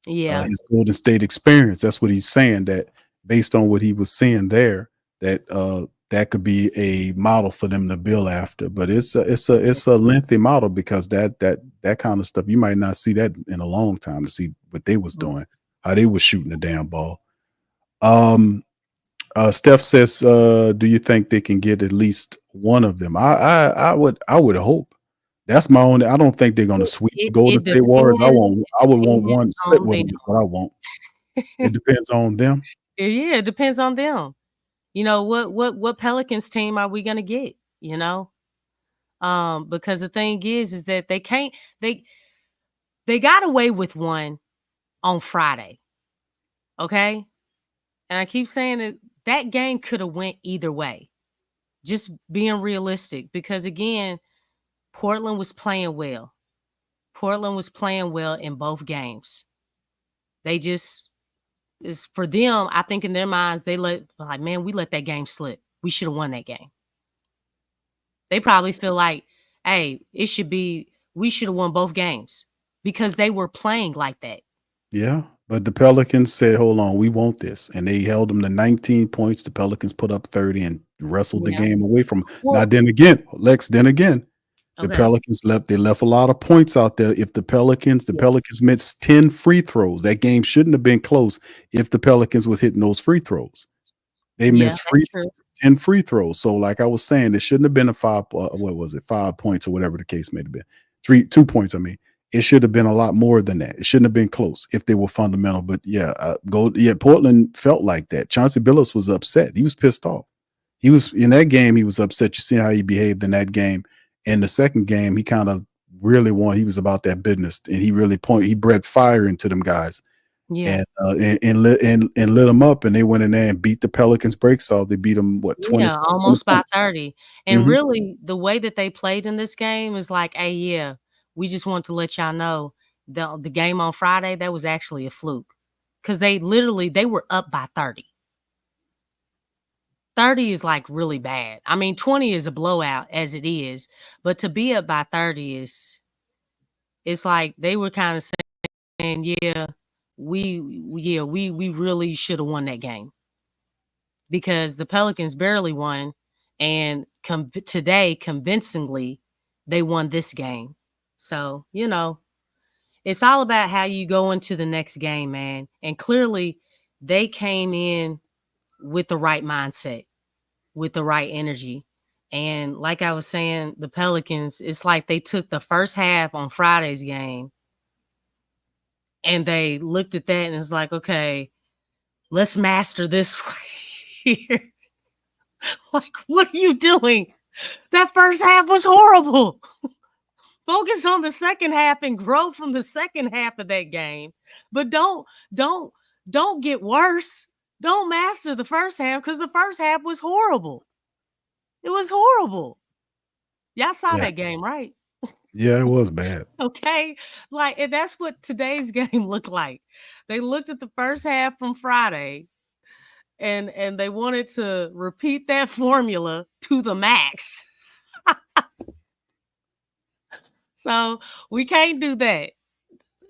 Yeah. His Golden State experience. That's what he's saying, that based on what he was seeing there, that could be a model for them to build after. But it's a lengthy model because that kind of stuff, you might not see that in a long time to see what they was doing, how they was shooting the damn ball. Steph says, do you think they can get at least one of them? I would hope. That's my only. I don't think they're going to sweep the Golden State Warriors. I would want one split with them. Is what I want. It depends on them. Yeah, it depends on them. You know, what Pelicans team are we gonna get? You know, because the thing is that they can't. They got away with one on Friday. Okay, and I keep saying that game could have went either way. Just being realistic, because again, Portland was playing well. Portland was playing well in both games. They just, is for them, I think in their minds, we let that game slip. We should have won that game. They probably feel like, hey, we should have won both games because they were playing like that. Yeah, but the Pelicans said, hold on, we want this. And they held them to 19 points. The Pelicans put up 30 and wrestled the game away from them. Now, then again, the Pelicans left a lot of points out there. If the Pelicans missed 10 free throws, that game shouldn't have been close if the Pelicans was hitting those free throws. They missed 10 free throws. So like I was saying, it shouldn't have been a 5 points or whatever the case may have been. 2 points, I mean. It should have been a lot more than that. It shouldn't have been close if they were fundamental. But Portland felt like that. Chauncey Billups was upset. He was pissed off. He was in that game. He was upset. You see how he behaved in that game. In the second game, he kind of really he was about that business, and he bred fire into them guys Yeah. and lit them up, and they went in there and beat the Pelicans breaks off. They beat them what 20 Yeah, almost by points. 30. And Mhm. really, the way that they played in this game is like, hey, yeah, we just want to let y'all know the game on Friday, that was actually a fluke. Because they were up by 30. 30 is like really bad. I mean, 20 is a blowout as it is, but to be up by 30 it's like they were kind of saying, yeah, we really should have won that game. Because the Pelicans barely won, and today, convincingly, they won this game. So, it's all about how you go into the next game, man. And clearly, they came in with the right mindset, with the right energy. And like I was saying, the Pelicans, it's like they took the first half on Friday's game and they looked at that and it's like, okay, let's master this right here. Like, what are you doing? That first half was horrible. Focus on the second half and grow from the second half of that game. But don't get worse. Don't master the first half because the first half was horrible. It was horrible. Y'all saw Yeah. that game, right? Yeah, it was bad. Okay. Like, and that's what today's game looked like. They looked at the first half from Friday and they wanted to repeat that formula to the max. So we can't do that.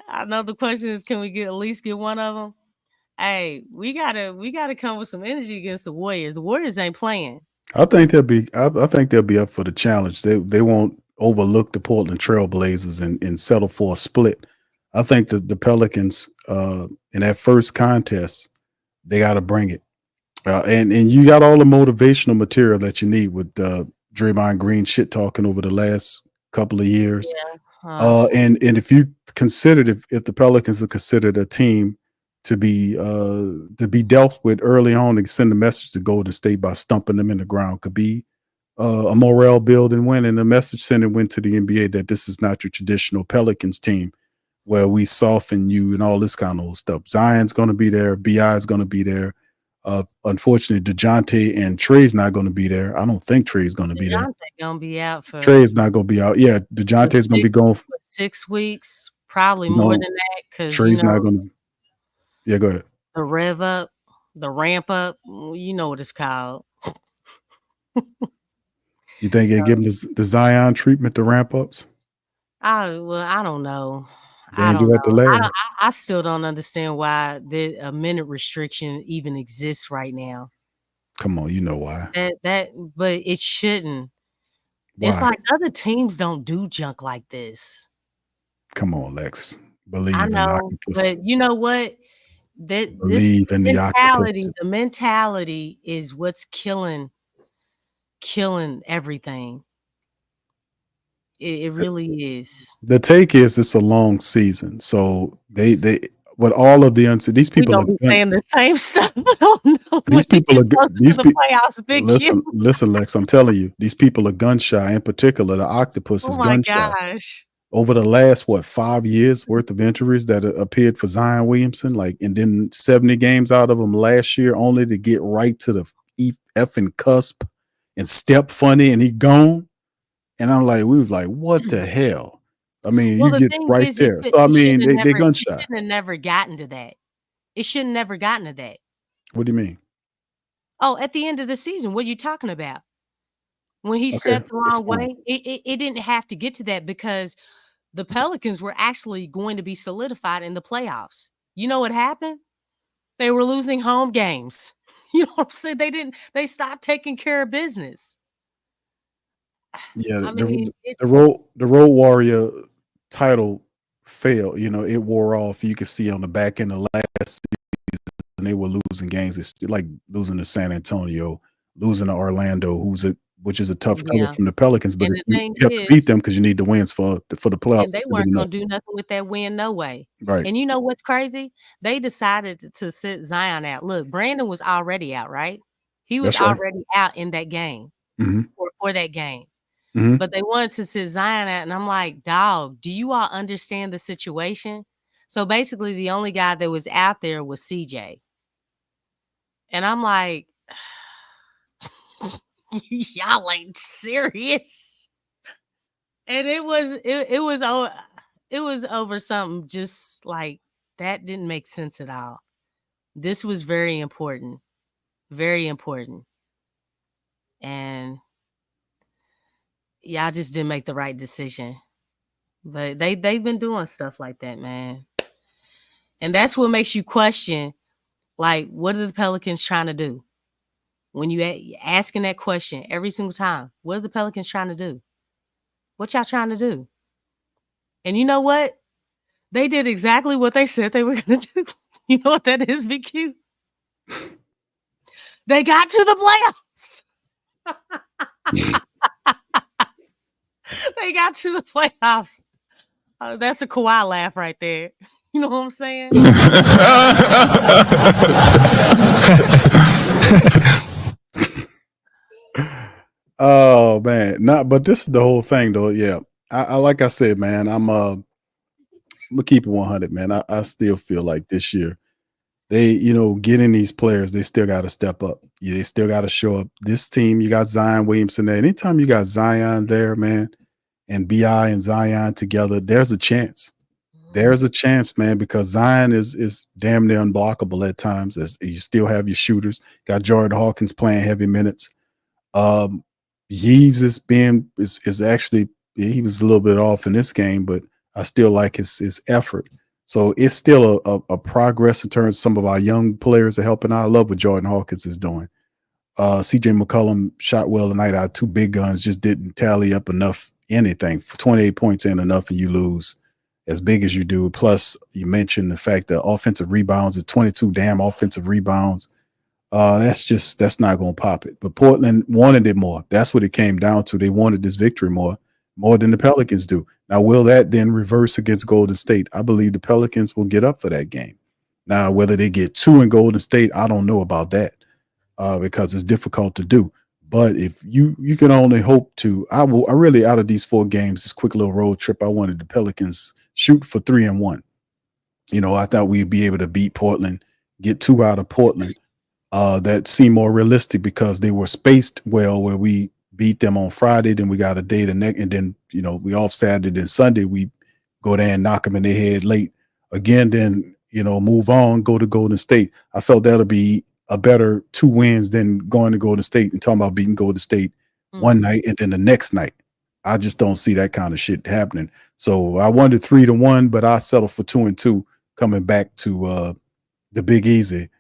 I know the question is, can we at least get one of them? Hey, we gotta come with some energy against the Warriors. The Warriors ain't playing. I think they'll be up for the challenge. They won't overlook the Portland Trailblazers and settle for a split. I think that the Pelicans in that first contest, they got to bring it. And you got all the motivational material that you need with Draymond Green shit talking over the last couple of years. Yeah. And if you considered if the Pelicans are considered a team to be dealt with early on and send a message to Golden State by stumping them in the ground could be a morale building win, and a message sending win to the NBA that this is not your traditional Pelicans team where we soften you and all this kind of old stuff. Zion's going to be there. BI is going to be there. Unfortunately, DeJounte and Trey's not going to be there. I don't think Trey's going to be there. DeJounte gonna be out for Trey is not going to be out. Yeah, DeJounte's going to be going 6 weeks, probably more than that. Because Trey's not going to. Yeah, go ahead. The rev up, the ramp up, you know what it's called. You think they give him the Zion treatment, the ramp ups? I don't know. They didn't do that to Larry. I still don't understand why a minute restriction even exists right now. Come on, you know why. But it shouldn't. Why? It's like other teams don't do junk like this. Come on, Lex. Believe I in know, octopus. but you know what? Believe in the octopus. The mentality is what's killing everything. It really is. The take is it's a long season, so they with all of the these people are saying the same stuff. I don't know. These people are these people. Playoffs, big listen, Lex. I'm telling you, these people are gun shy. In particular, the octopus is gun shy. Gosh. Over the last 5 years worth of injuries that appeared for Zion Williamson, and then 70 games out of them last year, only to get right to the effing cusp and step funny, and he gone. And I'm like, we was like, what the hell? I mean, you get right there. So I mean, they gun shy. It shouldn't have never gotten to that. It shouldn't never gotten to that. What do you mean? Oh, at the end of the season, what are you talking about? When he stepped the wrong way, it didn't have to get to that because the Pelicans were actually going to be solidified in the playoffs. You know what happened? They were losing home games. You know what I'm saying? They stopped taking care of business. Yeah, the Road Warrior title failed. It wore off. You could see on the back end of last season, they were losing games. It's like losing to San Antonio, losing to Orlando, which is a tough cover from the Pelicans. But you have to beat them because you need the wins for the playoffs. And they weren't going to do nothing with that win, no way. Right. And you know what's crazy? They decided to sit Zion out. Look, Brandon was already out, right? He was already out in that game for that game. But they wanted to sit Zion out. And I'm like, dog, do you all understand the situation? So basically, the only guy that was out there was CJ. And I'm like, y'all ain't serious. And it was over something just like that didn't make sense at all. This was very important. Very important. And y'all just didn't make the right decision. But they've been doing stuff like that, man. And that's what makes you question, like, what are the Pelicans trying to do? When you asking that question every single time, what are the Pelicans trying to do? What y'all trying to do? And you know what? They did exactly what they said they were going to do. You know what that is, BQ? They got to the playoffs. They got to the playoffs. That's a Kawhi laugh right there. You know what I'm saying? Oh man, but this is the whole thing though. Yeah, I like I said, man, I'm gonna keep it 100, man. I still feel like this year they, getting these players, they still got to step up. Yeah, they still got to show up. This team, you got Zion Williamson there. Anytime you got Zion there, man, and BI and Zion together, there's a chance. There's a chance, man, because Zion is damn near unblockable at times. As you still have your shooters. Got Jordan Hawkins playing heavy minutes. Yves is actually, he was a little bit off in this game, but I still like his effort. So it's still a progress in terms of some of our young players are helping out. I love what Jordan Hawkins is doing. CJ McCollum shot well tonight. Our two big guns just didn't tally up enough anything. 28 points ain't enough and you lose as big as you do. Plus, you mentioned the fact that offensive rebounds is 22 damn offensive rebounds. That's not going to pop it. But Portland wanted it more. That's what it came down to. They wanted this victory more than the Pelicans do. Now, will that then reverse against Golden State? I believe the Pelicans will get up for that game. Now, whether they get 2 in Golden State, I don't know about that because it's difficult to do. But if you can only hope to, I really, out of these 4 games, this quick little road trip, I wanted the Pelicans shoot for 3-1. I thought we'd be able to beat Portland, get 2 out of Portland. That seemed more realistic because they were spaced well, where we beat them on Friday, then we got a day the next, and then we off Saturday and Sunday we go there and knock them in their head late again, then move on, go to Golden State. I felt that'll be a better 2 wins than going to Golden State and talking about beating Golden State one night and then the next night. I just don't see that kind of shit happening. So I wanted 3-1, but I settled for 2-2 coming back to the Big Easy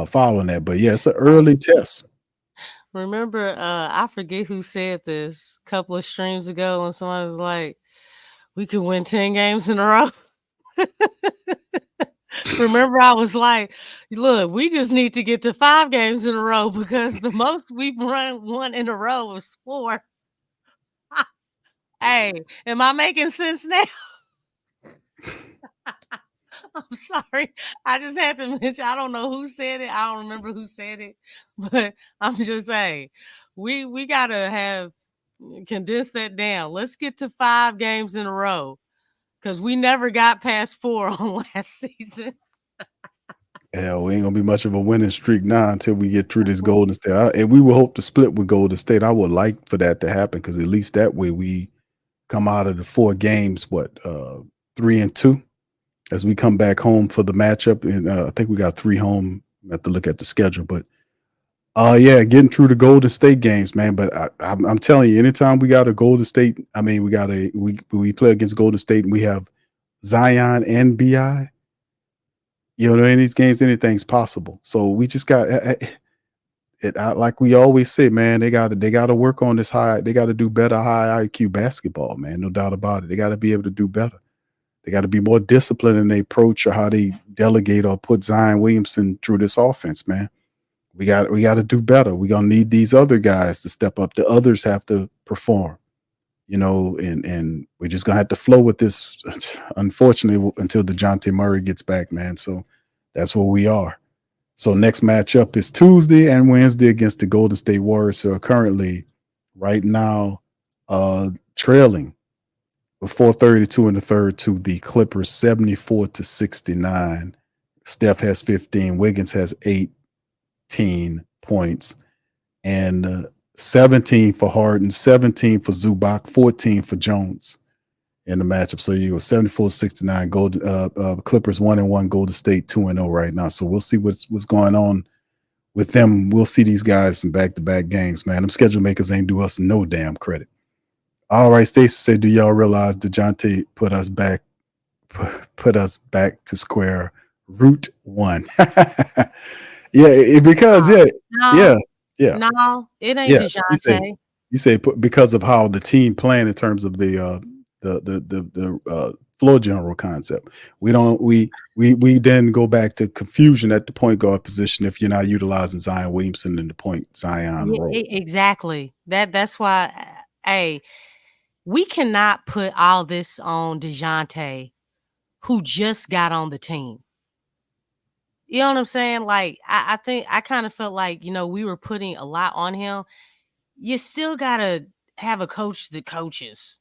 following that. But yeah, it's an early test. Remember, I forget who said this a couple of streams ago when somebody was like, we could win 10 games in a row. Remember, I was like, look, we just need to get to 5 games in a row because the most we've won in a row was 4. Hey, am I making sense now? I'm sorry. I just had to mention, I don't know who said it. I don't remember who said it, but I'm just saying, we got to condense that down. Let's get to 5 games in a row because we never got past 4 on last season. Yeah, we ain't going to be much of a winning streak now until we get through this Golden State. And we will hope to split with Golden State. I would like for that to happen because at least that way we come out of the 4 games, 3-2. As we come back home for the matchup, and I think we got 3 home. I have to look at the schedule, but getting through the Golden State games, man. But I'm telling you, anytime we got a Golden State, we play against Golden State and we have Zion and BI. In these games, anything's possible. So we just got it. Like we always say, man, they got to work on this high. They got to do better high IQ basketball, man. No doubt about it. They got to be able to do better. They got to be more disciplined in their approach or how they delegate or put Zion Williamson through this offense, man. We got to do better. We're going to need these other guys to step up. The others have to perform, and we're just going to have to flow with this, unfortunately, until DeJounte Murray gets back, man. So that's where we are. So next matchup is Tuesday and Wednesday against the Golden State Warriors, who are currently right now trailing with 4:32 in the third to the Clippers, 74-69. Steph has 15. Wiggins has 18 points, and 17 for Harden, 17 for Zubac, 14 for Jones in the matchup. So you go 74-69. Clippers 1-1, Golden State 2-0 right now. So we'll see what's going on with them. We'll see these guys in back-to-back games, man. Them schedule makers ain't do us no damn credit. All right, Stacey said, do y'all realize DeJounte put us back to square root one? Yeah, because No, yeah. No, it ain't Yeah, DeJounte. You say because of how the team playing in terms of the floor general concept. We then go back to confusion at the point guard position if you're not utilizing Zion Williamson in the point Zion role. Exactly. That's why. Hey, we cannot put all this on DeJounte, who just got on the team. You know what I'm saying? Like, I think I kind of felt like, we were putting a lot on him. You still gotta have a coach that coaches.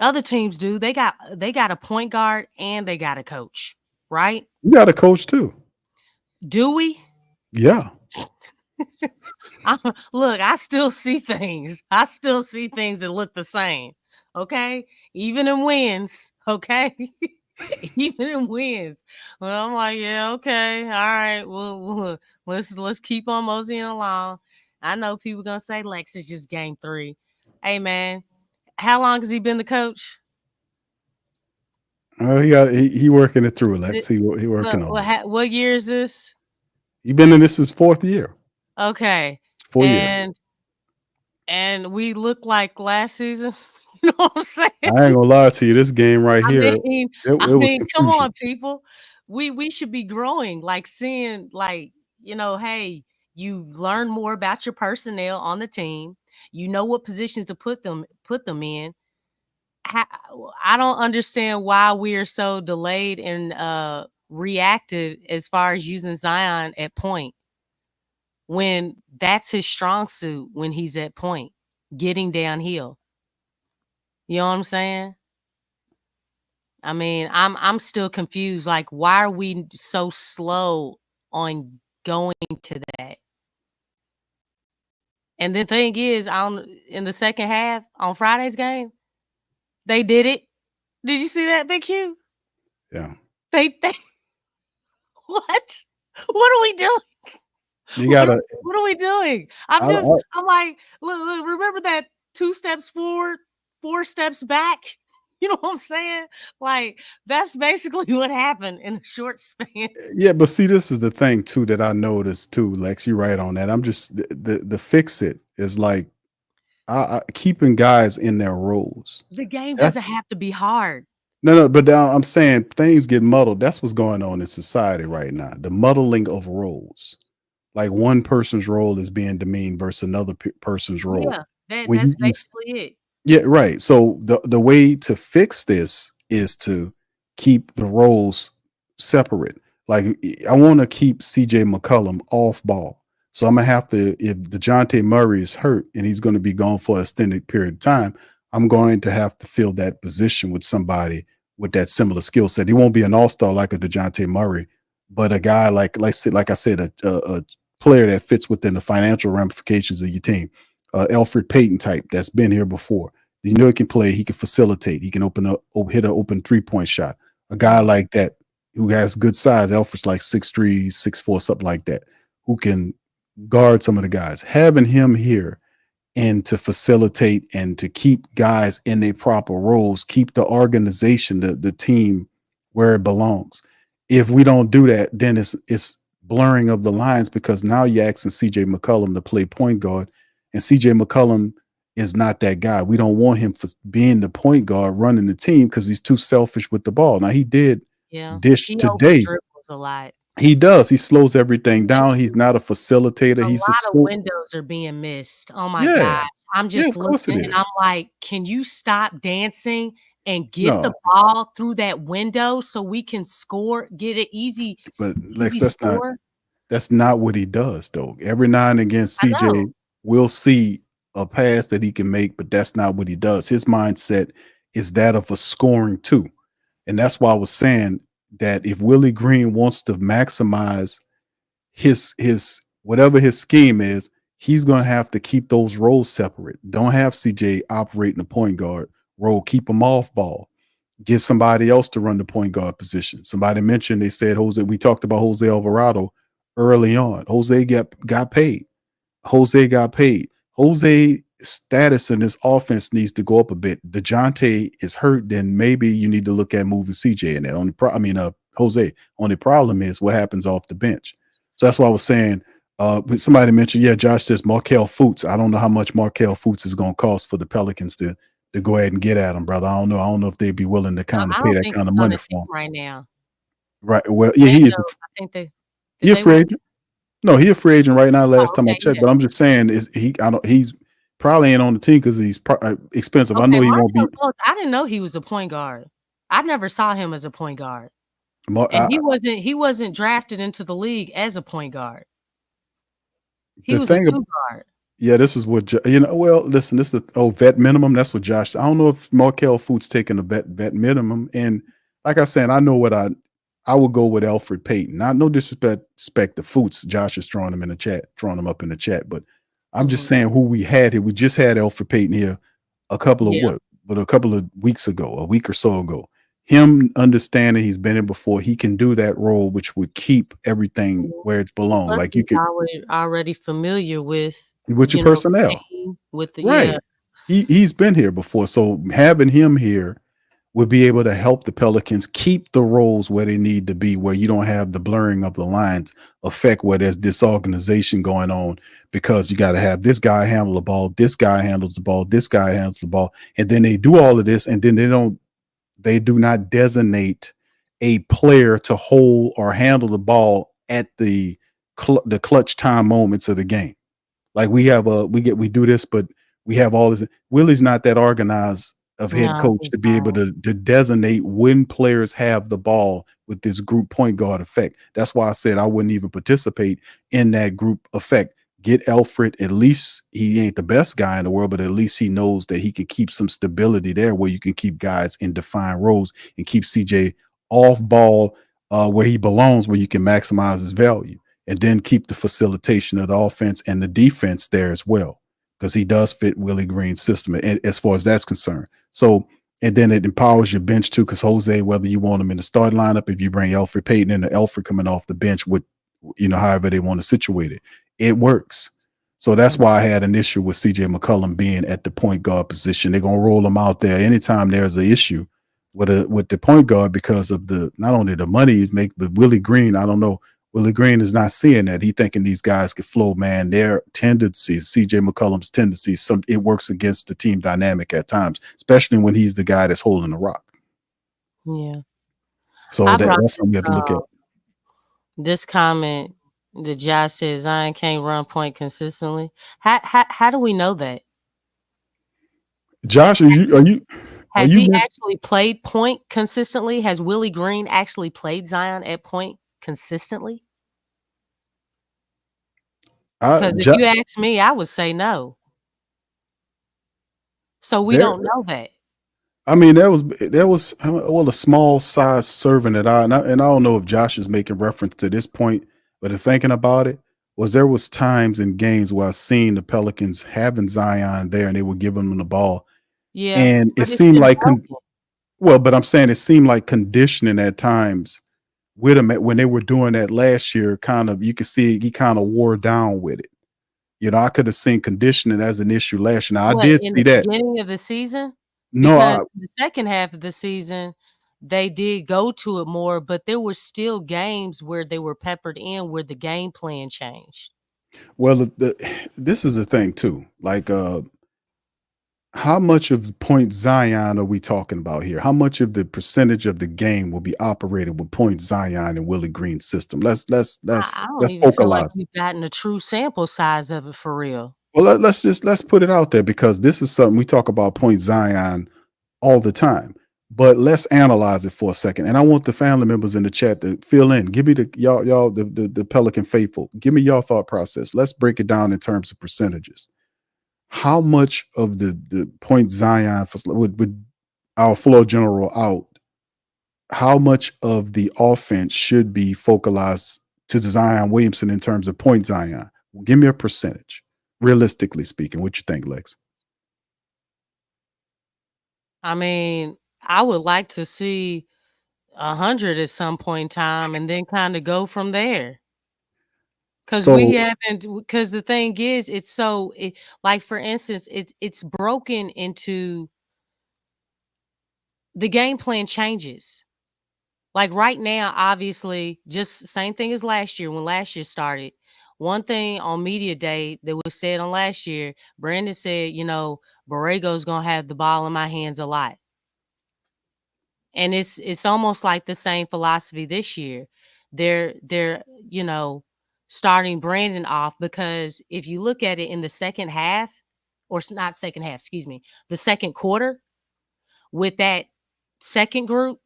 Other teams do. They got a point guard and they got a coach, right? You got a coach too. Do we? Yeah. Look, I still see things. I still see things that look the same. Okay, even in wins. Okay, even in wins. Well, I'm like, yeah, okay, all right. Well, let's keep on moseying along. I know people gonna say Lex is just game 3. Hey, man, how long has he been the coach? He working it through, Lex. He working on it. What year is this? He been in this his 4th year. Okay. 4 years. And we look like last season. You know what I'm saying? I ain't gonna lie to you. This game right here, it was confusion. Come on, people. We should be growing, like seeing, like, hey, you learn more about your personnel on the team. You know what positions to put them in. I don't understand why we are so delayed and reactive as far as using Zion at point, when that's his strong suit when he's at point, getting downhill. You know what I'm saying? I mean, I'm still confused. Like, why are we so slow on going to that? And the thing is, in the second half on Friday's game, they did it. Did you see that, Big Q? Yeah. They what? What are we doing? You gotta. What are we doing? I'm like, look, remember that 2 steps forward, 4 steps back? You know what I'm saying? Like, that's basically what happened in a short span. Yeah, but see, this is the thing too that I noticed too, Lex. You're right on that. I'm just the fix it is like keeping guys in their roles. The game doesn't have to be hard. No, but I'm saying things get muddled. That's what's going on in society right now. The muddling of roles. Like one person's role is being demeaned versus another person's role. Yeah, that's basically it. Yeah, right. So the way to fix this is to keep the roles separate. Like I want to keep CJ McCollum off ball. So I'm gonna have to, if DeJounte Murray is hurt and he's going to be gone for an extended period of time, I'm going to have to fill that position with somebody with that similar skill set. He won't be an all-star like a DeJounte Murray, but a guy like I said, a player that fits within the financial ramifications of your team. Elfrid Payton type that's been here before. You know he can play, he can facilitate, he can hit an open 3-point shot. A guy like that who has good size, Elfrid's like 6'3", 6'4", something like that, who can guard some of the guys. Having him here and to facilitate and to keep guys in their proper roles, keep the organization, the team where it belongs. If we don't do that, then it's blurring of the lines, because now you're asking CJ McCollum to play point guard, and CJ McCollum is not that guy. We don't want him for being the point guard running the team because he's too selfish with the ball. Now he did dish today. A lot. He does. He slows everything down. He's not a facilitator. He's a lot of windows are being missed. Oh my God. I'm just looking and I'm like, can you stop dancing and get the ball through that window so we can score, get it easy? But Lex, that's not what he does though. Every now and again, CJ will see a pass that he can make, but that's not what he does. His mindset is that of a scoring too. And that's why I was saying that if Willie Green wants to maximize his whatever his scheme is, he's going to have to keep those roles separate. Don't have CJ operating the point guard role. Keep him off ball. Get somebody else to run the point guard position. Somebody mentioned, they said Jose. We talked about Jose Alvarado early on. Jose got paid. Jose got paid. Jose status in this offense needs to go up a bit. DeJounte is hurt, then maybe you need to look at moving CJ in there. Jose. Only problem is what happens off the bench. So that's why I was saying. Somebody mentioned, yeah, Josh says Markelle Fultz. I don't know how much Markelle Fultz is going to cost for the Pelicans to go ahead and get at him, brother. I don't know if they'd be willing to kind of pay that kind of money for him right now. right. Well, yeah, he is. I think He a free agent. No, he a free agent right now. Last time I checked, yeah. but I'm just saying he's probably ain't on the team because he's expensive. I know he won't be. I didn't know he was a point guard. I never saw him as a point guard, and he wasn't drafted into the league as a point guard. He was a two guard. Yeah, this is what well, listen, this is vet minimum. That's what Josh. I don't know if Markelle Fultz taking a vet minimum, and like I said, I know what I would go with Elfrid Payton. Not no disrespect to Fultz. Josh is throwing him up in the chat, but I'm just saying who we had here. We just had Elfrid Payton here a couple of weeks ago, a week or so ago. Him understanding he's been in before, he can do that role, which would keep everything where it's belong. Plus like you can already familiar with your personnel, with the right. Yeah. He's been here before, so having him here would be able to help the Pelicans keep the roles where they need to be, where you don't have the blurring of the lines affect where there's disorganization going on, because you got to have this guy handle the ball, this guy handles the ball, this guy handles the ball, and then they do all of this, and then they do not designate a player to hold or handle the ball at the clutch time moments of the game. Like we do this, but we have all this. Willie's not that organized of head coach to be able to designate when players have the ball with this group point guard effect. That's why I said I wouldn't even participate in that group effect. Get Elfrid, at least he ain't the best guy in the world, but at least he knows that he can keep some stability there where you can keep guys in defined roles and keep CJ off ball where he belongs, where you can maximize his value, and then keep the facilitation of the offense and the defense there as well, because he does fit Willie Green's system as far as that's concerned. So, and then it empowers your bench too, because Jose, whether you want him in the starting lineup, if you bring Elfrid Payton in, or Elfrid coming off the bench with, however they want to situate it, it works. So that's why I had an issue with CJ McCollum being at the point guard position. They're gonna roll him out there anytime there's an issue with the point guard, because of not only the money you make, but Willie Green. I don't know. Willie Green is not seeing that. He thinking these guys could flow, man. Their tendencies, CJ McCollum's tendencies, it works against the team dynamic at times, especially when he's the guy that's holding the rock. Yeah. So that's something you have to look at. This comment that Josh says Zion can't run point consistently. How do we know that? Josh, has he actually played point consistently? Has Willie Green actually played Zion at point consistently? Because if you ask me, I would say no. So we don't know that. I mean, there was a small size servant and I don't know if Josh is making reference to this point, but in thinking about it, there was times in games where I seen the Pelicans having Zion there and they were giving him the ball. Yeah. And it seemed like, but I'm saying it seemed like conditioning at times with him when they were doing that last year. Kind of, you could see he kind of wore down with it. I could have seen conditioning as an issue last year. Now I did see that beginning of the season. No, because the second half of the season they did go to it more, but there were still games where they were peppered in where the game plan changed. Well, this is the thing too. Like, how much of point Zion are we talking about here? How much of the percentage of the game will be operated with point Zion and Willie Green's system? Let's focalize. Like we've gotten a true sample size of it for real. Well, let's put it out there, because this is something we talk about point Zion all the time. But let's analyze it for a second. And I want the family members in the chat to fill in. Give me the Pelican faithful. Give me your thought process. Let's break it down in terms of percentages. How much of the point Zion would our floor general out, how much of the offense should be focalized to Zion Williamson in terms of point Zion? Give me a percentage, realistically speaking. What you think, Lex? I mean, I would like to see 100 at some point in time and then kind of go from there. Because we So, haven't, because the thing is, like for instance, it's broken into the game plan changes. Like right now, obviously, just same thing as last year when last year started. One thing on media day that was said on last year, Brandon said, Borrego's gonna have the ball in my hands a lot. And it's almost like the same philosophy this year. They're starting Brandon off because if you look at it in the second half, or not second half, excuse me, the second quarter with that second group,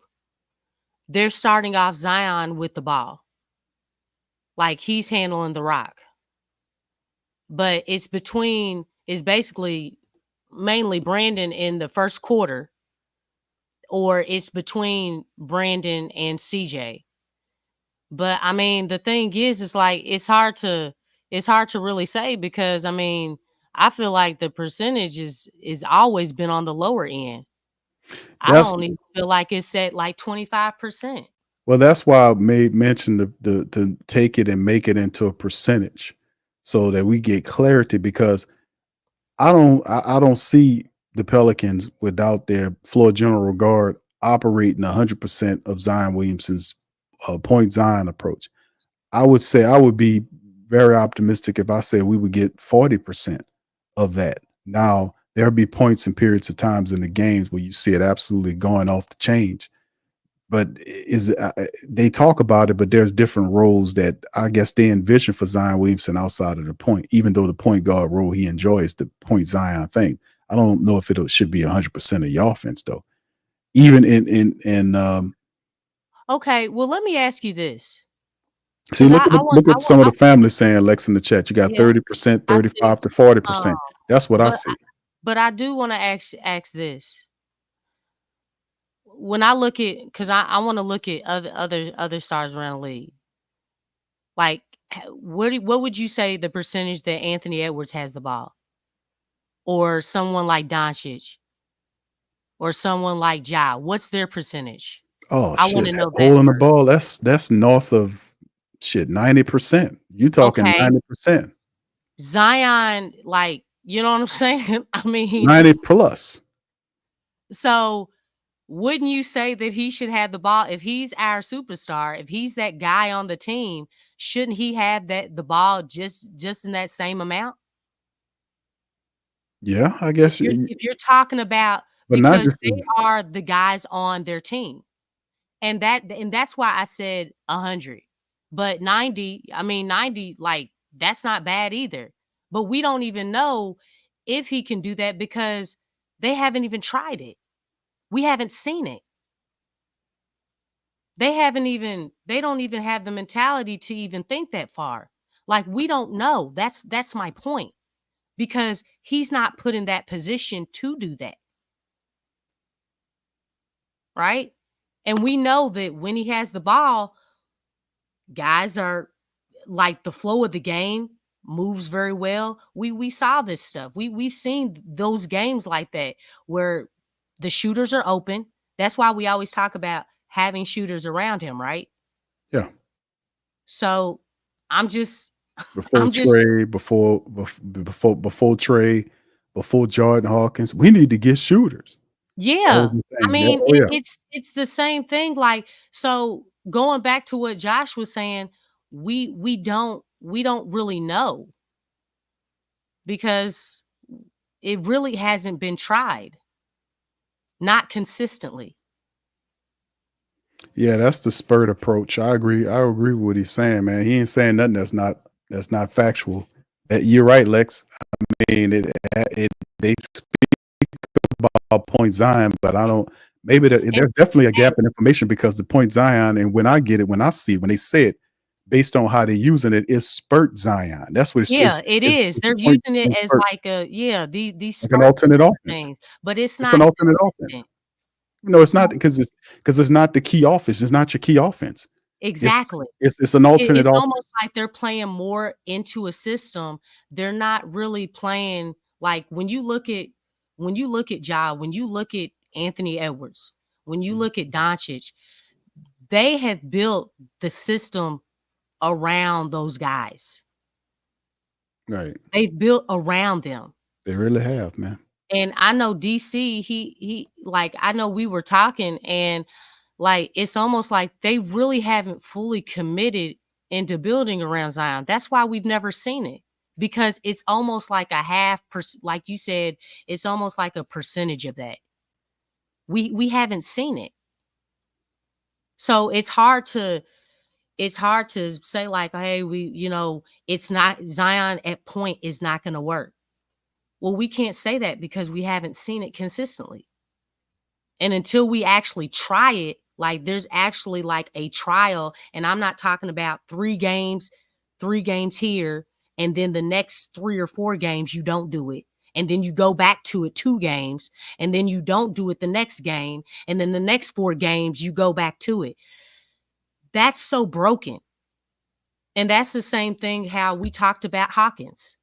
they're starting off Zion with the ball. Like he's handling the rock. But it's basically mainly Brandon in the first quarter, or it's between Brandon and CJ. But I mean, the thing is like it's hard to really say because I mean, I feel like the percentage is always been on the lower end. I that's don't even feel like it's at like 25%. well, that's why I made mention to take it and make it into a percentage so that we get clarity because I don't see the Pelicans without their floor general guard operating 100% of Zion Williamson's point Zion approach. I would say I would be very optimistic if I said we would get 40% of that. Now, there'll be points and periods of times in the games where you see it absolutely going off the change. But they talk about it, but there's different roles that I guess they envision for Zion Williamson outside of the point, even though the point guard role he enjoys the point Zion thing. I don't know if it should be 100% of your offense though. Even Okay, well, let me ask you this. see, 'Cause look at some of the family saying, Lex, in the chat. You got Yeah, 30%, I see. 35 to 40%. That's what I But see. but I do want to ask this. When I look at, because I want to look at other stars around the league. Like, what would you say the percentage that Anthony Edwards has the ball, or someone like Doncic, or someone like Ja? What's their percentage? Oh I want shit. to know that Holding the first. ball, that's north of shit, 90%. You talking Okay, 90%. Zion, like, you know what I'm saying? I mean, 90 plus. so wouldn't you say that he should have the ball if he's our superstar? If he's that guy on the team, shouldn't he have the ball just in that same amount? Yeah, I guess, If you're talking about, but not because just they are the guys on their team. And that's why I said 100. But 90, I mean 90, like that's not bad either. But we don't even know if he can do that because they haven't even tried it. We haven't seen it. They don't even have the mentality to even think that far. Like we don't know. That's my point. Because he's not put in that position to do that. Right? And we know that when he has the ball, guys are like the flow of the game moves very well. We saw this stuff. We've seen those games like that where the shooters are open. That's why we always talk about having shooters around him, right? yeah. So I'm just Before I'm just Trey, before Trey, before Jordan Hawkins, we need to get shooters. That was yeah. the I thing. Yeah, mean, oh yeah. it's the same thing. Like, so going back to what Josh was saying, we don't really know because it really hasn't been tried, not consistently. Yeah, that's the spurt approach. I agree. I agree with what he's saying, man. He ain't saying nothing that's not factual. You're right, Lex. I mean, they speak about point Zion, but I don't. Maybe there's definitely a gap in information because the point Zion, and when I get it, when they say it, based on how they're using it, is spurt Zion. That's what Yeah, it is. it's They're point using it as spurts, like these like an spurts alternate offense. things, but it's It's an not alternate offense. consistent. No, it's not because it's not the key offense. It's not your key offense. Exactly. It's an alternate It's offense. almost like they're playing more into a system. They're not really playing like when you look at Ja, when you look at Anthony Edwards, when you look at Doncic, they have built the system around those guys. Right. They've built around them. They really have, man. And I know DC, he like I know we were talking and like it's almost like they really haven't fully committed into building around Zion. That's why we've never seen it. Because it's almost like a like you said, it's almost like a percentage of that. We haven't seen it. So it's hard to say like, hey, it's not Zion at point is not going to work. Well, we can't say that because we haven't seen it consistently. And until we actually try it, like there's actually like a trial, and I'm not talking about 3 games here, and then the next 3 or 4 games you don't do it. And then you go back to it 2 games, and then you don't do it the next game, and then the next 4 games you go back to it. That's so broken. And that's the same thing how we talked about Hawkins.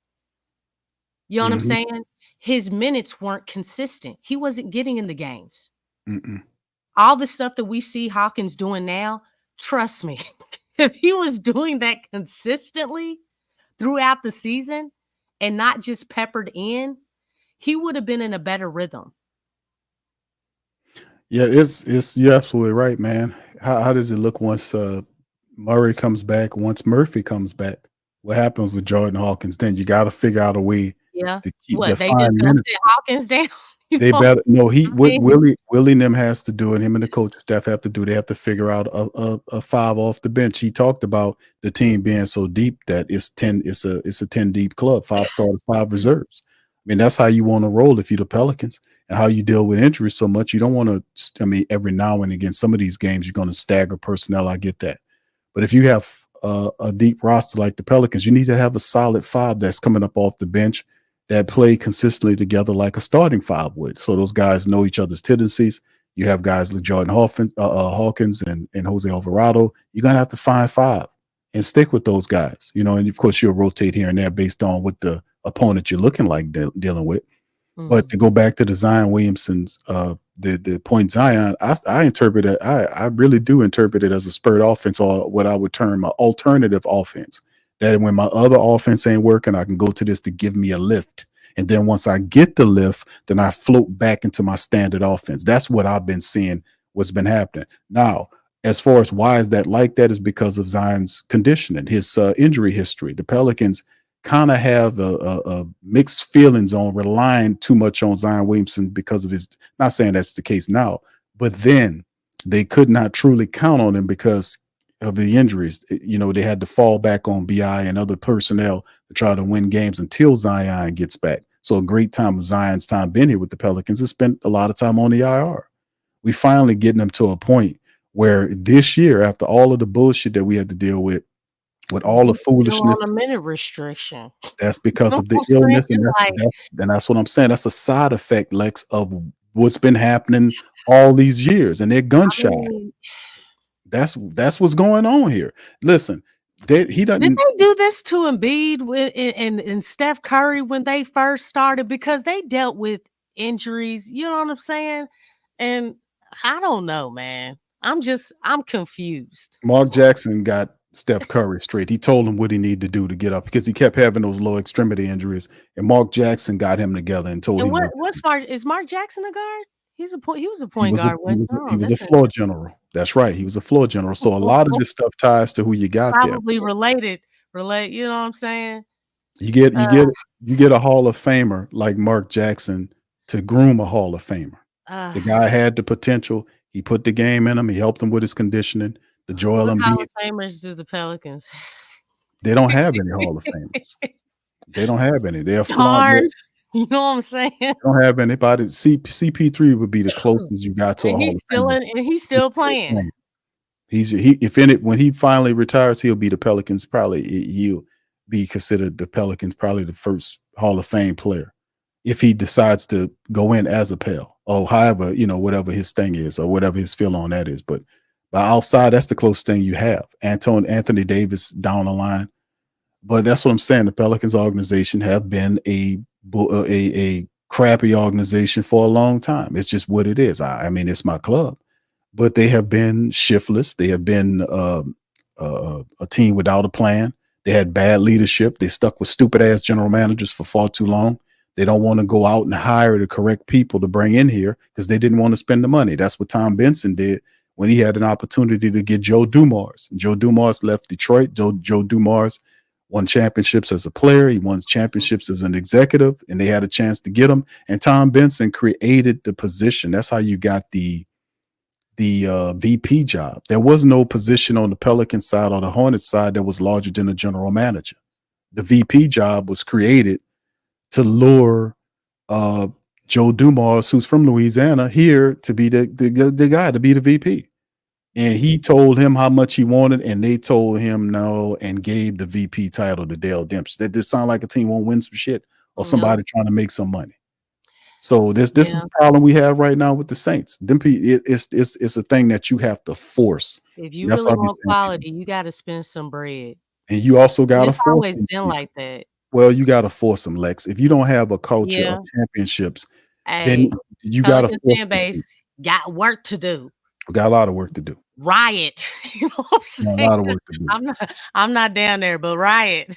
You know what I'm saying? His minutes weren't consistent. He wasn't getting in the games. All the stuff that we see Hawkins doing now, trust me, if he was doing that consistently throughout the season and not just peppered in, he would have been in a better rhythm. Yeah, it's you're absolutely right, man. How does it look once Murray comes back, once Murphy comes back? What happens with Jordan Hawkins? Then you got to figure out a way to keep What, they define just gonna minutes. sit Hawkins down? They better no. What mean- Willie and them has to do, and him and the coaching staff have to do. They have to figure out a 5 off the bench. He talked about the team being so deep that it's 10. It's a 10 deep club, 5 starters, 5 reserves. I mean, that's how you want to roll if you're the Pelicans, and how you deal with injuries so much. You don't want to. I mean, every now and again, some of these games you're going to stagger personnel. I get that, but if you have a deep roster like the Pelicans, you need to have a solid 5 that's coming up off the bench that play consistently together like a starting 5 would. So those guys know each other's tendencies. You have guys like Jordan Hawkins and Jose Alvarado. You're going to have to find 5 and stick with those guys, and of course you'll rotate here and there based on what the opponent you're looking like dealing with. But to go back to the Zion Williamson's, the point Zion, I interpret it, I really do interpret it as a spurt offense, or what I would term an alternative offense. That when my other offense ain't working, I can go to this to give me a lift. And then once I get the lift, then I float back into my standard offense. That's what I've been seeing, what's been happening. Now, as far as why is that like that, is because of Zion's conditioning, his injury history. The Pelicans kind of have a mixed feelings on relying too much on Zion Williamson because of his, not saying that's the case now, but then they could not truly count on him because of the injuries. They had to fall back on BI and other personnel to try to win games until Zion gets back. So a great time of Zion's time being here with the Pelicans has spent a lot of time on the IR. We finally getting them to a point where this year, after all of the bullshit that we had to deal with all the foolishness, on a minute restriction. that's because of the illness, and that's what I'm saying. That's a side effect, Lex, of what's been happening all these years, and they're gun shy. That's what's going on here. Listen, he doesn't. Did they do this to Embiid and Steph Curry when they first started? Because they dealt with injuries. You know what I'm saying? And I don't know, man. I'm confused. Mark Jackson got Steph Curry straight. He told him what he needed to do to get up because he kept having those low extremity injuries. And Mark Jackson got him together and told him. Is Mark Jackson a guard? He was a point guard. He was a floor general. That's right. He was a floor general. So a lot of this stuff ties to who you got probably there. related. You know what I'm saying? You get a Hall of Famer like Mark Jackson to groom a Hall of Famer. The guy had the potential. He put the game in him. He helped him with his conditioning. The Joel Embiid. Hall of Famers do the Pelicans? They don't have any Hall of Famers. They don't have any. They're flawed. You know what I'm saying? They don't have anybody. CP3 would be the closest you got to a Hall of Famer. And he's still playing. When he finally retires, he'll be the Pelicans. He'll be considered the Pelicans, probably the first Hall of Fame player, if he decides to go in as a Pel. or however, whatever his thing is or whatever his feel on that is. But outside, that's the closest thing you have. Anthony Davis down the line. But that's what I'm saying. The Pelicans organization have been a crappy organization for a long time. It's just what it is. I mean, it's my club, but they have been shiftless. They have been a team without a plan. They had bad leadership. They stuck with stupid ass general managers for far too long. They don't want to go out and hire the correct people to bring in here because they didn't want to spend the money. That's what Tom Benson did when he had an opportunity to get Joe Dumars. Joe Dumars left Detroit. Joe Dumars won championships as a player. He won championships as an executive, and they had a chance to get him. And Tom Benson created the position. That's how you got the VP job. There was no position on the Pelican side or the Hornets side that was larger than the general manager. The VP job was created to lure Joe Dumars, who's from Louisiana, here to be the guy, to be the VP. And he told him how much he wanted, and they told him no and gave the VP title to Dale Demps. That just sound like a team won't win some shit or somebody trying to make some money. So this is the problem we have right now with the Saints. It's a thing that you have to force. If you really want quality, you got to spend some bread. And you also got to force. It's always been like that. Well, you got to force them, Lex. If you don't have a culture of championships, then you got to force fan base got work to do. We got a lot of work to do. Riot. You know what I'm saying? A lot of work to do. I'm not down there, but riot.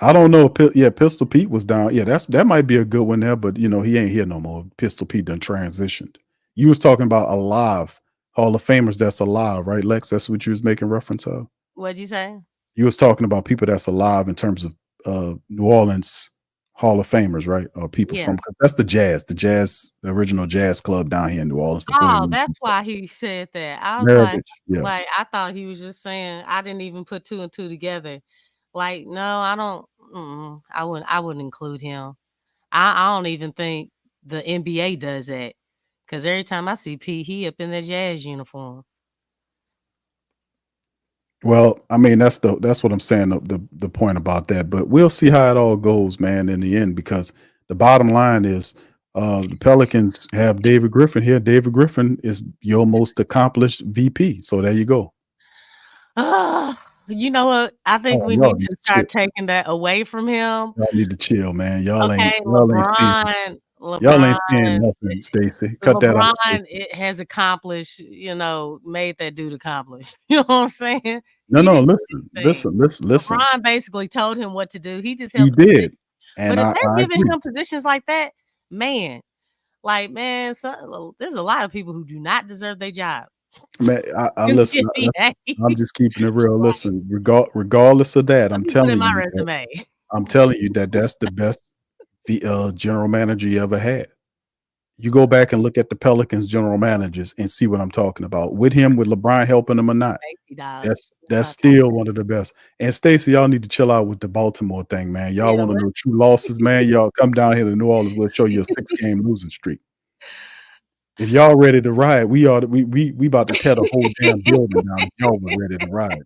I don't know. Pistol Pete was down. Yeah, that might be a good one there, but he ain't here no more. Pistol Pete done transitioned. You was talking about alive Hall of Famers that's alive, right, Lex? That's what you was making reference of. What'd you say? You was talking about people that's alive in terms of New Orleans Hall of Famers, right? Or people from, because that's the original jazz club down here in New Orleans. Oh, that's why he said that. I was like, I thought he was just saying, I didn't even put two and two together. Like, no, I don't. I wouldn't include him. I don't even think the NBA does that, because every time I see P, he up in the Jazz uniform. Well, I mean, that's what I'm saying, the point about that. But we'll see how it all goes, man, in the end, because the bottom line is the Pelicans have David Griffin here. David Griffin is your most accomplished VP. So there you go. You know what? I think we need to start taking that away from him. Y'all need to chill, man. Y'all ain't seeing nothing, Stacey. Cut that out. It has accomplished, made that dude accomplish. You know what I'm saying? No, listen. LeBron basically told him what to do. He just he did. And but if they're giving him positions like that, man, there's a lot of people who do not deserve their job. Man, I listen. I'm just keeping it real. Listen, regardless of that, I'm telling you that that's the best general manager you ever had. You go back and look at the Pelicans general managers and see what I'm talking about. With LeBron helping them or not, that's still one of the best. And Stacey, y'all need to chill out with the Baltimore thing, man. Y'all want to know true losses, man? Y'all come down here to New Orleans. We'll show you a 6-game losing streak. If y'all ready to ride, we about to tear the whole damn building down. If y'all were ready to ride.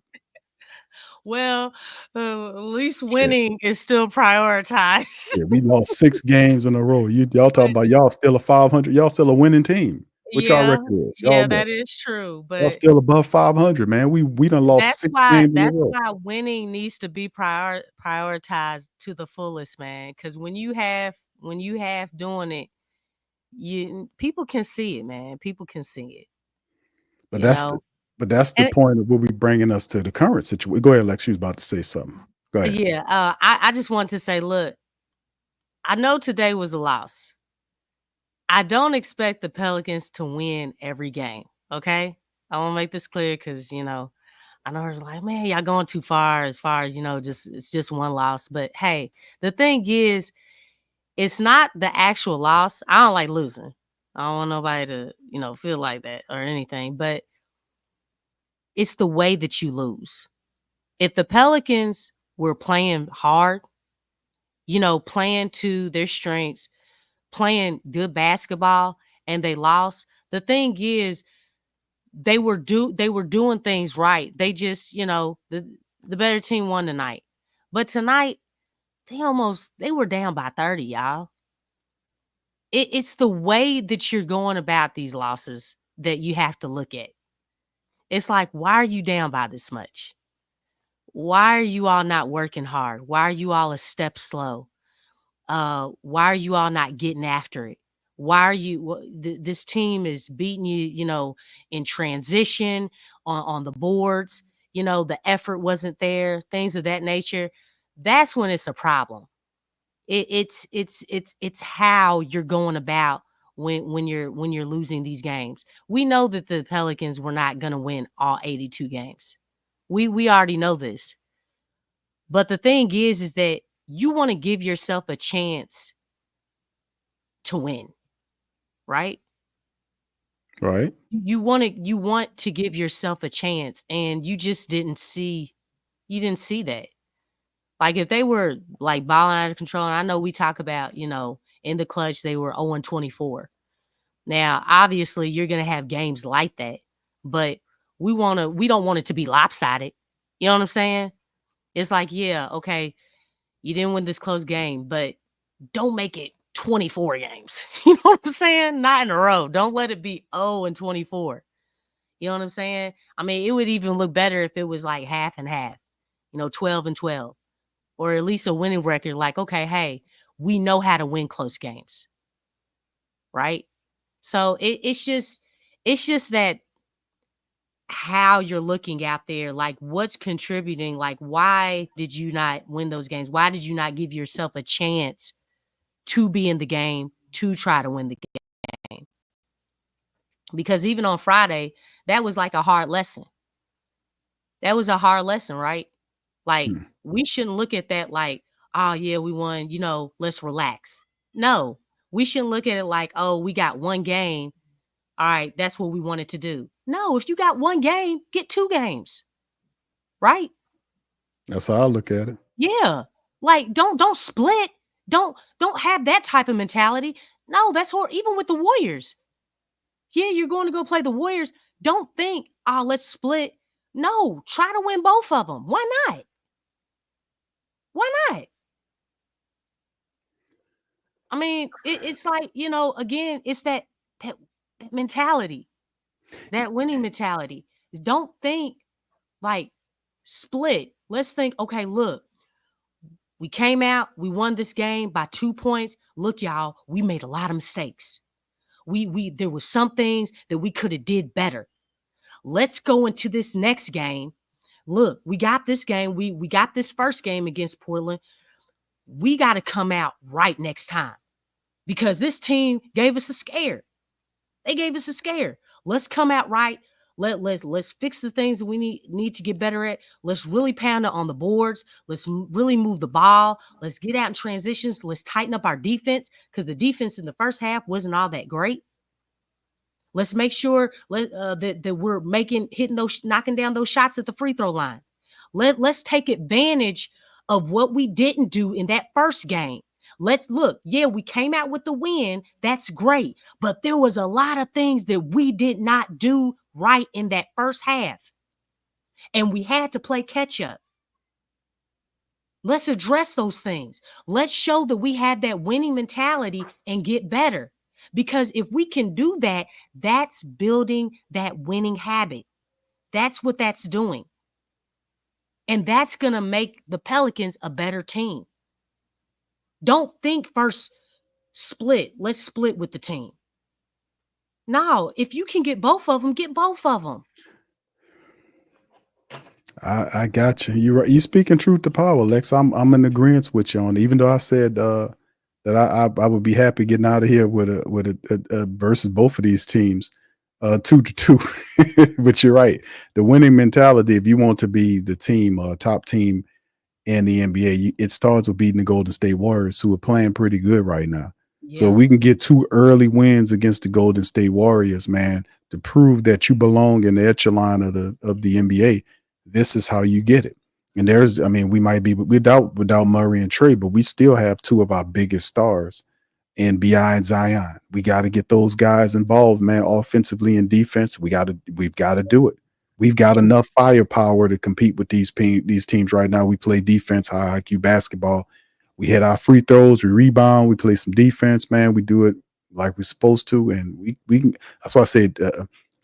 Well, at least winning is still prioritized. Yeah, we lost 6 games in a row. Y'all talking about y'all still a 500? Y'all still a winning team? What y'all record is? That is true. But y'all still above 500, man. We done lost 6 games in a row. That's why winning needs to be prioritized to the fullest, man. Because when you have doing it, people can see it, man. People can see it. But that's the point of what we bringing us to the current situation. Go ahead, Lex. You was about to say something. Go ahead. Yeah. I just want to say, look, I know today was a loss. I don't expect the Pelicans to win every game. Okay. I want to make this clear because, I know it's like, man, y'all going too far as it's just one loss. But hey, the thing is, it's not the actual loss. I don't like losing. I don't want nobody to, feel like that or anything, but it's the way that you lose. If the Pelicans were playing hard, playing to their strengths, playing good basketball, and they lost, the thing is they were doing things right. They just, the better team won tonight. But tonight, they were down by 30, y'all. It's the way that you're going about these losses that you have to look at. It's like, why are you down by this much? Why are you all not working hard? Why are you all a step slow? Why are you all not getting after it? Why are you this team is beating you, in transition on the boards, the effort wasn't there, things of that nature. That's when it's a problem. It's how you're going about when you're losing these games. We know that the Pelicans were not going to win all 82 games. We already know this. But the thing is that you want to give yourself a chance to win, right? Right. You want to give yourself a chance, and you just didn't see that. Like, if they were like balling out of control, and I know we talk about, in the clutch they were 0-24. Now, obviously, you're gonna have games like that, but we don't want it to be lopsided. You know what I'm saying? It's like, yeah, okay, you didn't win this close game, but don't make it 24 games. You know what I'm saying? Not in a row. Don't let it be 0-24. You know what I'm saying? I mean, it would even look better if it was like half and half, 12-12, or at least a winning record. Like, okay, hey, we know how to win close games, right? So it's just that how you're looking out there, like what's contributing, like why did you not win those games? Why did you not give yourself a chance to be in the game, to try to win the game? Because even on Friday, that was like a hard lesson. That was a hard lesson, right? Like, we shouldn't look at that like, oh yeah, we won, let's relax. No, we shouldn't look at it like, oh, we got one game. All right, that's what we wanted to do. No, if you got one game, get 2 games. Right? That's how I look at it. Yeah. Like, don't split. Don't have that type of mentality. No, that's horrible. Even with the Warriors. Yeah, you're going to go play the Warriors. Don't think, oh, let's split. No, try to win both of them. Why not? Why not? I mean, it's like, again, it's that mentality, that winning mentality. Don't think like split. Let's think, okay, look, we came out, we won this game by 2 points. Look, y'all, we made a lot of mistakes. There were some things that we could have did better. Let's go into this next game. Look, we got this game. We got this first game against Portland. We got to come out right next time because this team gave us a scare. They gave us a scare. Let's come out right. Let's fix the things that we need to get better at. Let's really pound it on the boards. Let's really move the ball. Let's get out in transitions. Let's tighten up our defense because the defense in the first half wasn't all that great. Let's make sure that we're knocking down those shots at the free throw line. Let's take advantage of what we didn't do in that first game. Let's look. Yeah, we came out with the win. That's great. But there was a lot of things that we did not do right in that first half. And we had to play catch up. Let's address those things. Let's show that we have that winning mentality and get better. Because if we can do that, that's building that winning habit. That's what that's doing. And that's going to make the Pelicans a better team. Don't think first split. Let's split with the team. No, if you can get both of them, get both of them. I got you. You're right. You speaking truth to power, Lex. I'm in agreement with you on. Even though I said that I would be happy getting out of here with a versus both of these teams, 2-2. But you're right. The winning mentality. If you want to be the team, top team in the NBA, it starts with beating the Golden State Warriors, who are playing pretty good right now. Yeah. So we can get 2 early wins against the Golden State Warriors, man, to prove that you belong in the echelon of the NBA. This is how you get it. And we might be without Murray and Trey, but we still have 2 of our biggest stars in BI and Zion. We got to get those guys involved, man, offensively and defense. We've got to do it. We've got enough firepower to compete with these teams right now. We play defense, high IQ basketball. We hit our free throws, we rebound, we play some defense, man. We do it like we're supposed to, and we can. That's why I said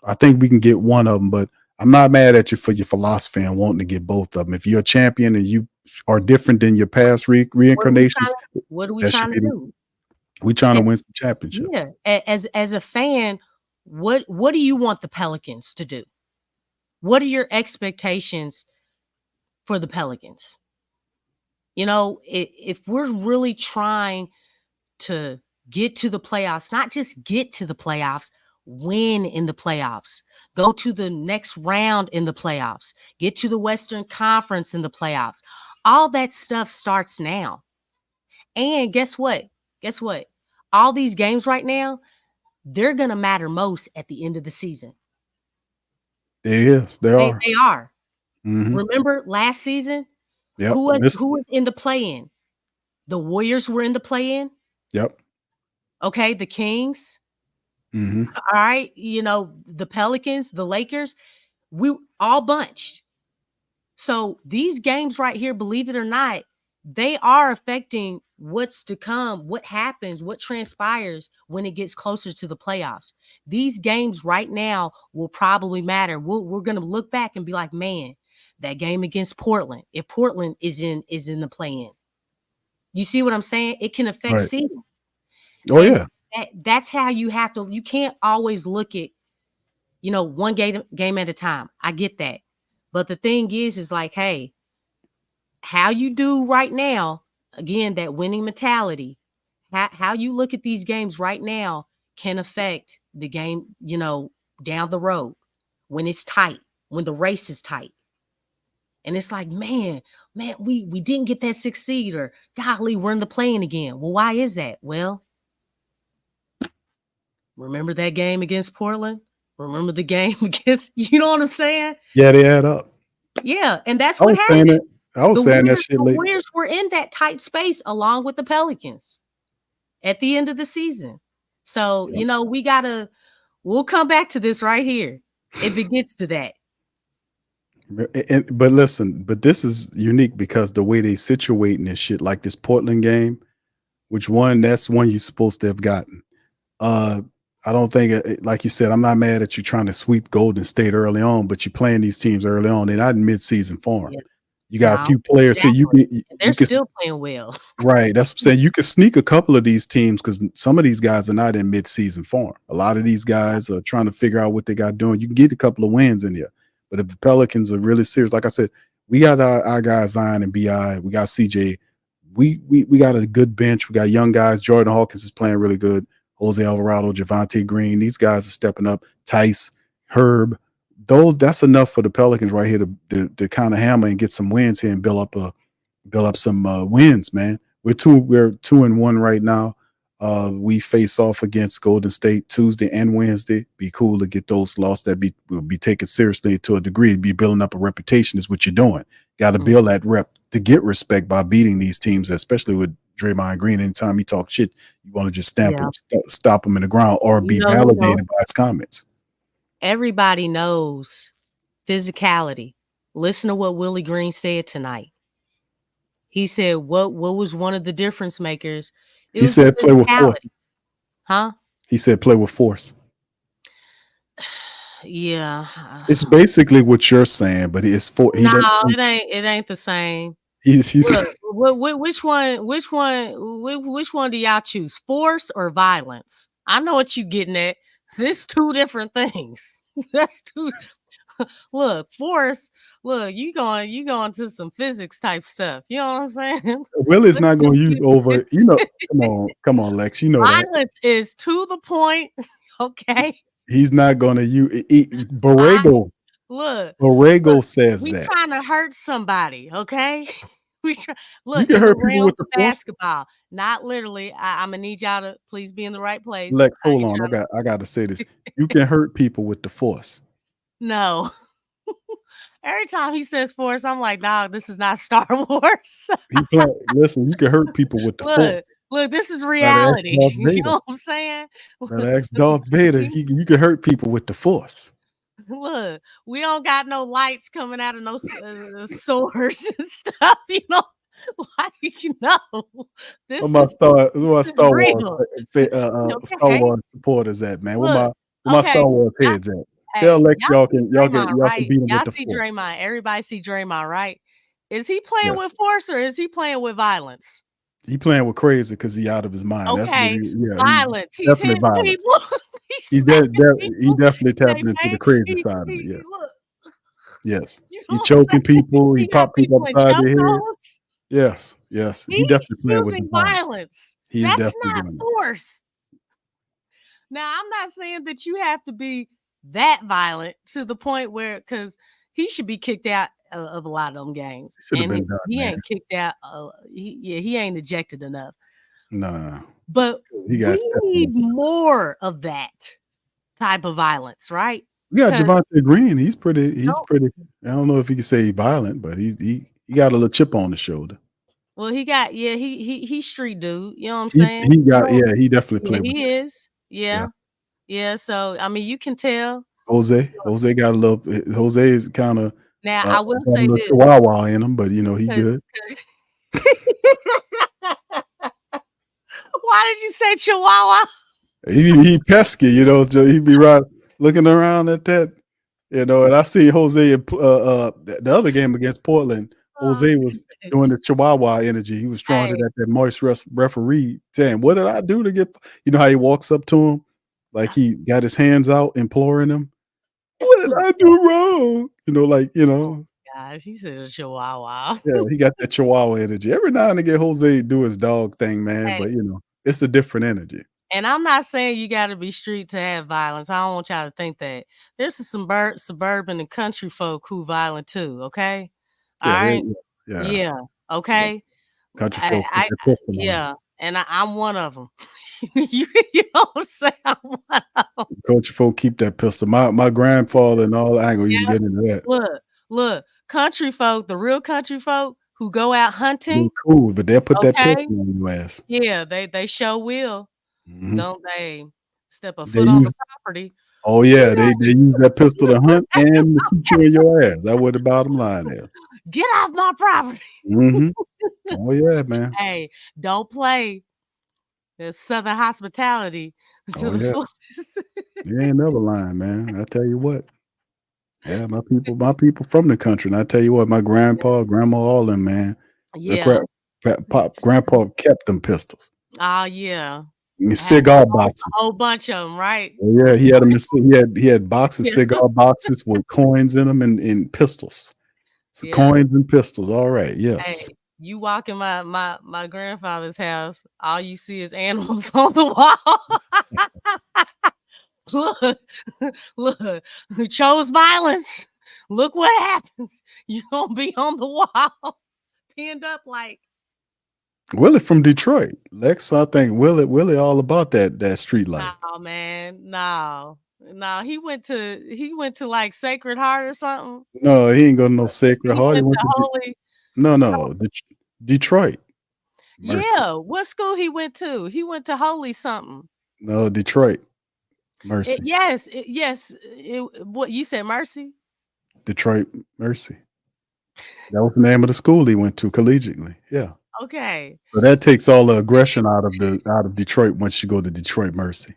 I think we can get one of them, but I'm not mad at you for your philosophy and wanting to get both of them. If you're a champion and you are different than your past reincarnations, what are we that trying should to be. do? We trying to win some championships. Yeah, as a fan, what do you want the Pelicans to do? What are your expectations for the Pelicans? You know, if we're really trying to get to the playoffs, not just get to the playoffs, win in the playoffs, go to the next round in the playoffs, get to the Western Conference in the playoffs. All that stuff starts now. And guess what? All these games right now, they're going to matter most at the end of the season. They are. They are. Mhm. Remember last season? Yep. Who was in the play-in? The Warriors were in the play-in. Yep. Okay, the Kings. Mm-hmm. All right, you know, the Pelicans, the Lakers, we all bunched. So these games right here, believe it or not, they are affecting what's to come, what happens, what transpires when it gets closer to the playoffs. These games right now will probably matter. We're going to look back and be like, man, that game against Portland, if Portland is in the play-in. You see what I'm saying? It can affect Right. seeding. Oh, And yeah. that's how you have to. You can't always look at, you know, one game at a time. I get that. But the thing is like, hey, how you do right now, again, that winning mentality, how you look at these games right now can affect the game, you know, down the road when it's tight, when the race is tight. And it's like, man, we didn't get that 6th seed, or golly, we're in the play-in again. Well, why is that? Well, remember that game against Portland? Remember the game against, you know what I'm saying? Yeah, they add up. Yeah, and that's I what was saying happened. that. I was saying that shit The late. Warriors were in that tight space along with the Pelicans at the end of the season. So, you know, we'll come back to this right here if it gets to that. But listen, but this is unique because the way they situating this shit, like this Portland game, that's one you're supposed to have gotten. I don't think, like you said, I'm not mad at you trying to sweep Golden State early on, but you're playing these teams early on. They're not in mid-season form. Yeah. You got No, a few players, exactly. so They're still playing well. right. That's what I'm saying. You can sneak a couple of these teams because some of these guys are not in mid-season form. A lot of these guys are trying to figure out what they got doing. You can get a couple of wins in here, but if the Pelicans are really serious, like I said, we got our guys Zion and Bi. We got CJ. We got a good bench. We got young guys. Jordan Hawkins is playing really good. Jose Alvarado, Javante Green. These guys are stepping up. Tice, Herb. That's enough for the Pelicans right here to kind of hammer and get some wins here and build up some wins, man. We're 2-1 right now. We face off against Golden State Tuesday and Wednesday. Be cool to get those lost. Will be taken seriously to a degree. Be building up a reputation is what you're doing. Got to build that rep to get respect by beating these teams, especially with Draymond Green. Anytime he talks shit, you want to just stop him in the ground or be validated by his comments. Everybody knows physicality. Listen to what Willie Green said tonight. He said, what was one of the difference makers? He said play with force. Huh? He said play with force. Yeah. It's basically what you're saying, but it's for it ain't the same. He's which one do y'all choose? Force or violence? I know what you're getting at. There's two different things. That's two. Look, force. Look, you going to some physics type stuff. You know what I'm saying? Willie's not going to use over. You know, come on, Lex. You know violence is to the point. Okay. He's not going to use Borrego. Look, Borrego says we that trying to hurt somebody. Okay. Look, you can hurt people with the basketball, not literally. I'm gonna need y'all to please be in the right place. Lex, hold on. I got to say this. You can hurt people with the force. No. Every time he says force, I'm like, dog, this is not Star Wars. Listen, you can hurt people with the force. Look, this is reality. You know what I'm saying? Gotta ask Darth Vader. You can hurt people with the force. Look, we don't got no lights coming out of no swords and stuff, you know. Like, no, this Where my is Star Wars real. Star Okay, Wars supporters at, man? look, Where my okay, Star Wars y'all, heads at? Tell hey, Lex y'all see Draymond, y'all can right? beat him with Y'all the see force. Draymond. Everybody see Draymond, right? Is he playing Yes. with force or is he playing with violence? He playing with crazy because he out of his mind. That's what Okay, he's violence. He's definitely hitting violence. people. He's smacking He people. definitely They tapping into the pay. crazy side of it. Yes. Look, Yes. you He know what I'm choking saying? people, he He got pop people people in upside their head. chokeholds. Yes, yes. He He's definitely playing with the using violence. violence. He is That's definitely not doing it. force. Now, I'm not saying that you have to be that violent to the point where, because he should be kicked out of a lot of them games. Should have And been done, he man. ain't kicked out. He ain't ejected enough. No. But He got we stepped need on. more of that type of violence, right? We got 'Cause- Javonte Green. He's pretty. No. I don't know if you can say he's violent, but he got a little chip on his shoulder. Well, he's street dude. You know what I'm He saying? he definitely Yeah, played with he is. Yeah. Yeah. So I mean, you can tell. Jose got a little. Jose is kind of Now I will got a say little this. chihuahua in him, but you know he 'cause- good. Why did you say Chihuahua? He pesky, you know. So he be right looking around at that, you know. And I see Jose in the other game against Portland. Jose was doing the chihuahua energy. He was throwing it at that moist referee, saying, "What did I do to get?" You know how he walks up to him, like he got his hands out, imploring him. What did I do wrong? You know, like Gosh, he said a Chihuahua. Yeah, he got that chihuahua energy. Every now and again, Jose do his dog thing, man. Hey. But it's a different energy. And I'm not saying you got to be street to have violence. I don't want y'all to think that. There's some suburban and country folk who violent too. Okay, all right, yeah, okay. Country folk, yeah, and I'm one of them. you know what I'm saying? I'm one of them. Country folk keep that pistol. My grandfather and all. I ain't gonna even get into that. Look, country folk, the real country folk who go out hunting. They're cool, but they'll put that pistol on your ass. Yeah, they sure will. Mhm. Don't they step a foot on the property? Oh yeah, they use that pistol to hunt and to shoot you in your ass. That's what the bottom line is. Get off my property. Mm-hmm. Oh yeah, man. Hey, don't play the Southern hospitality to the fullest. You ain't never lying, man. I tell you what. Yeah, my people from the country. And I tell you what, my grandpa, grandma, all them, man. Yeah. Grandpa kept them pistols. Oh yeah. Cigar boxes. A whole bunch of them, right? Oh, yeah, he had boxes, cigar boxes with coins in them and pistols. So coins and pistols. All right, yes. Hey, you walk in my grandfather's house, all you see is animals on the wall. Look, who chose violence? Look what happens. You gonna be on the wall, pinned up like. Willie from Detroit. Lex, I think Willie all about that street life. No, man, no. He went to like Sacred Heart or something. No, he ain't go to no Sacred Heart. He went to Holy. No, Detroit. Mercy. Yeah, what school he went to? He went to Holy something. No, Detroit. Mercy. Yes. What you said, Mercy? Detroit Mercy. That was the name of the school he went to collegiately. Yeah. Okay. So that takes all the aggression out of Detroit once you go to Detroit Mercy.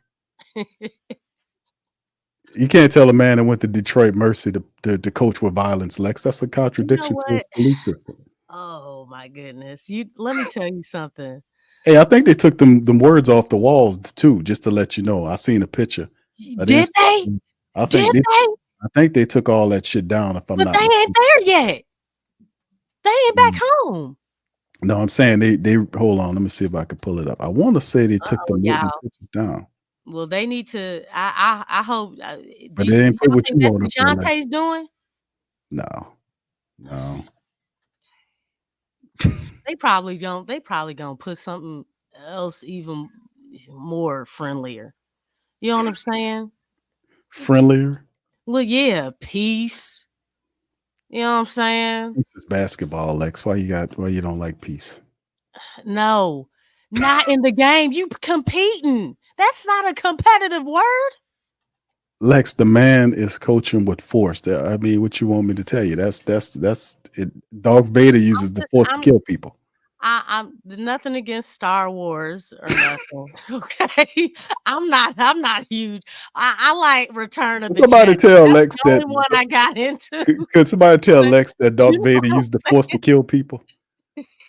You can't tell a man that went to Detroit Mercy to coach with violence, Lex. That's a contradiction to his belief system. Oh my goodness. Let me tell you something. Hey, I think they took them words off the walls too, just to let you know. I seen a picture. Did they? I think they took all that shit down. If I'm not, they ain't there yet. They ain't back home. No, I'm saying they hold on. Let me see if I can pull it up. I want to say they took the pictures down. Well, they need to. I hope. But they didn't put what you want. DeJounte's doing. No. They probably don't. They probably gonna put something else even more friendlier. You know what I'm saying? Friendlier. Well, yeah, peace. You know what I'm saying? This is basketball, Lex. Why you don't like peace? No, not in the game. You competing. That's not a competitive word. Lex, the man is coaching with force. I mean, what you want me to tell you? That's it. Darth Vader uses the force to kill people. I'm nothing against Star Wars or nothing. Okay, I'm not huge. I like Return of the Somebody Jedi. tell That's Lex the that. only one I got into. Could somebody tell But Lex that Darth you know Vader what used the Force to kill people?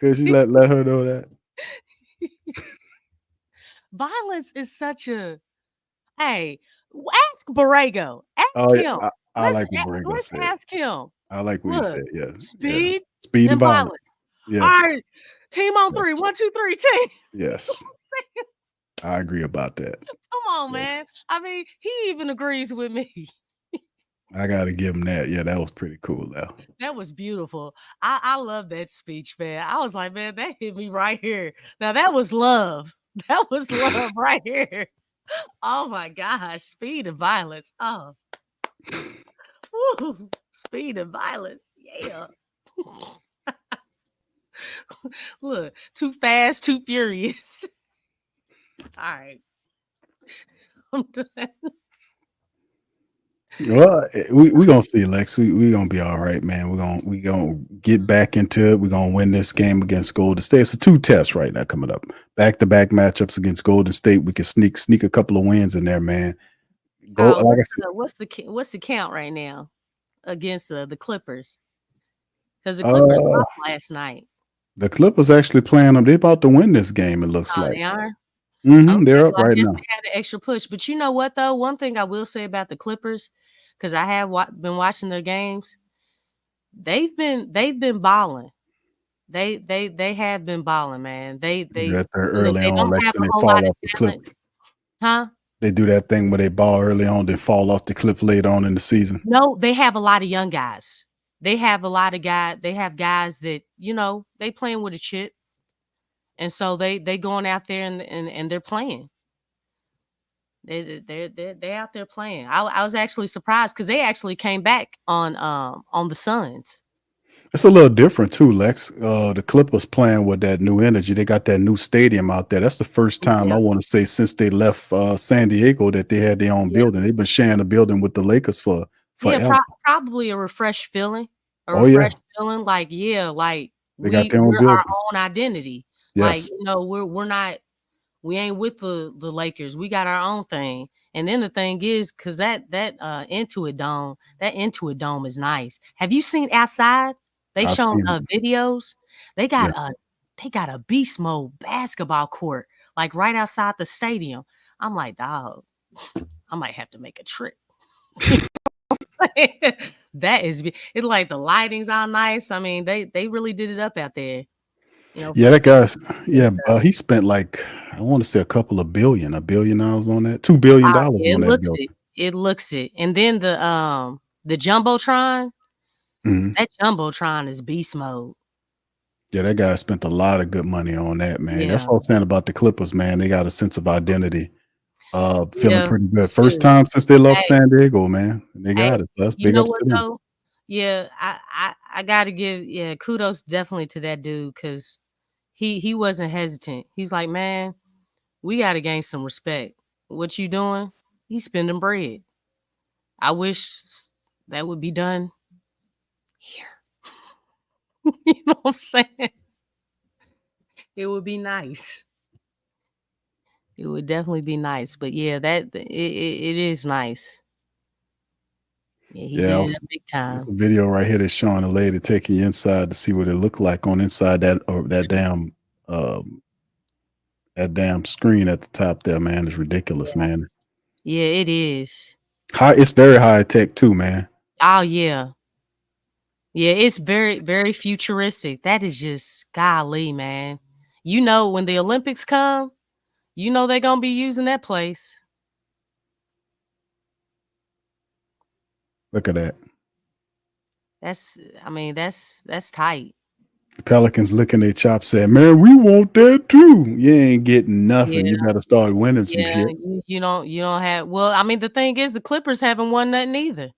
Could you let her know that? violence is such a hey. Ask Borrego. Oh, Ask yeah, him. I like what Borrego Let's said. ask him. I like what he Look, said. Yeah, yeah. speed Speed and and violence. violence. All Yes, right, team on yes, three. 1, 2, 3, team. yes. I agree about that. Come on, Yeah. man. I mean, he even agrees with me. I got to give him that. Yeah, that was pretty cool, though. That was beautiful. I love that speech, man. I was like, man, that hit me right here. Now that was love. That was love right here. Oh my gosh, speed and violence. Oh, woo. Speed and violence. Yeah. Look, too fast, too furious. All right. I'm done. Well, we gonna see, Lex. We gonna be all right, man. We gonna get back into it. We're gonna win this game against Golden State. It's a 2 test right now coming up. Back-to-back matchups against Golden State. We can sneak a couple of wins in there, man. Go like I said. What's the count right now against the Clippers? Because the Clippers lost last night. The Clippers actually playing them. They about to win this game. It looks like They are. they're up I right guess now. they had an extra push. But you know what, though? One thing I will say about the Clippers, because I have been watching their games, they've been balling. They have been balling, man. They do that there early they on, don't Lex, have and a they whole fall lot of off the cliff. talent. Huh? They do that thing where they ball early on, then fall off the cliff later on in the season. No, they have a lot of young guys. They have a lot of guys. They have guys that, they playing with a chip. And so they going out there and they're playing. They're out there playing. I was actually surprised because they actually came back on the Suns. It's a little different too, Lex. The Clippers playing with that new energy. They got that new stadium out there. That's the first time I want to say since they left San Diego that they had their own building. They've been sharing a building with the Lakers for forever. Probably a refreshed feeling. Feeling like like they got their own we're building. our own identity. Yes. Like we're not. We ain't with the Lakers. We got our own thing. And then the thing is, because that Intuit Dome is nice. Have you seen outside? They shown videos. They got a beast mode basketball court like right outside the stadium. I'm like, dog, I might have to make a trip. That is it's like the lighting's all nice. I mean, they really did it up out there. That guy's he spent like I want to say a $1 billion on that, $2 billion on that building. It looks it. And then the Jumbotron, that Jumbotron is beast mode. Yeah, that guy spent a lot of good money on that, man. That's what I'm saying about the Clippers, man. They got a sense of identity. Feeling pretty good. First time since they left San Diego, man. They got it. So that's big ups to them. Though? Yeah, I gotta give kudos definitely to that dude because he wasn't hesitant. He's like, man, we gotta gain some respect. What you doing? He's spending bread. I wish that would be done here. You know what I'm saying? It would be nice. It would definitely be nice. But yeah, that it is nice. Yeah, he did it big time. There's a video right here that's showing a lady taking you inside to see what it looked like on inside that damn screen at the top there, man. It's ridiculous, man. Yeah, it is. It's very high tech too, man. Oh yeah. Yeah, it's very, very futuristic. That is just golly, man. When the Olympics come, they're gonna be using that place. Look at that. That's tight. The Pelicans licking their chops saying, man, we want that too. You ain't getting nothing. You gotta start winning some shit. You don't have the thing is the Clippers haven't won nothing either.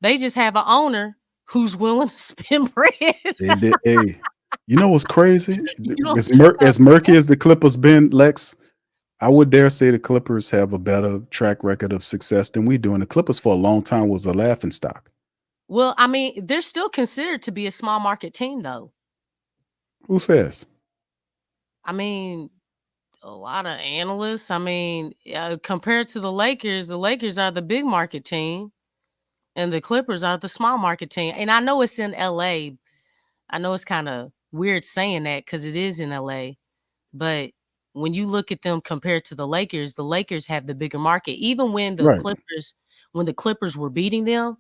They just have an owner who's willing to spend bread. Hey, you know what's crazy? As murky as the Clippers been, Lex, I would dare say the Clippers have a better track record of success than we do. And the Clippers for a long time was a laughingstock. Well, they're still considered to be a small market team, though. Who says? I mean, a lot of analysts. I mean, compared to the Lakers are the big market team, and the Clippers are the small market team. And I know it's in LA. I know it's kind of weird saying that because it is in LA. But when you look at them compared to the Lakers have the bigger market. Even when Right. the Clippers were beating them,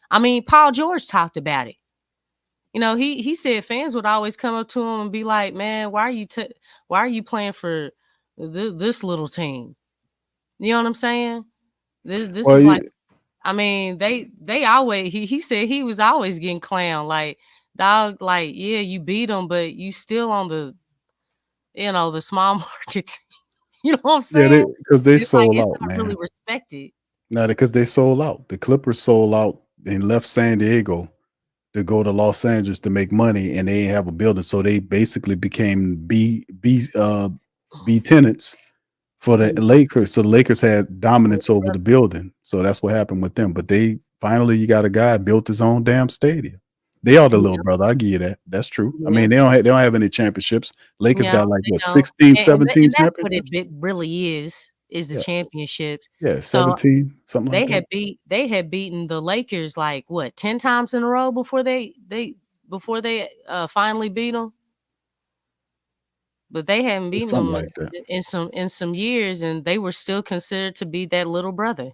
I mean, Paul George talked about it. You know, he said fans would always come up to him and be like, "Man, why are you playing for this little team?" You know what I'm saying? This Well, is like, I mean, they always he said he was always getting clowned like, dog, like, yeah, you beat them, but you still on the the small market team. You know what I'm yeah, saying? because they It's like sold it's out, not really man. respected. Now, because they sold out. The Clippers sold out and left San Diego to go to Los Angeles to make money, and they didn't have a building, so they basically became B tenants for the Mhm. Lakers. So the Lakers had dominance over the Brother. building. So that's what happened with them. But they finally, you got a guy built his own damn stadium. They are the little Yeah, brother. I give you that. That's true. I yeah. mean, they don't have any championships. Lakers No, got like they what don't. 16, And 17 that's what championships? really is the Yeah. championships. Yeah, So 17, something like that. they had beaten the Lakers like what 10 times in a row before they finally beat them. But they hadn't Or beaten something them like that. in some years, and they were still considered to be that little brother.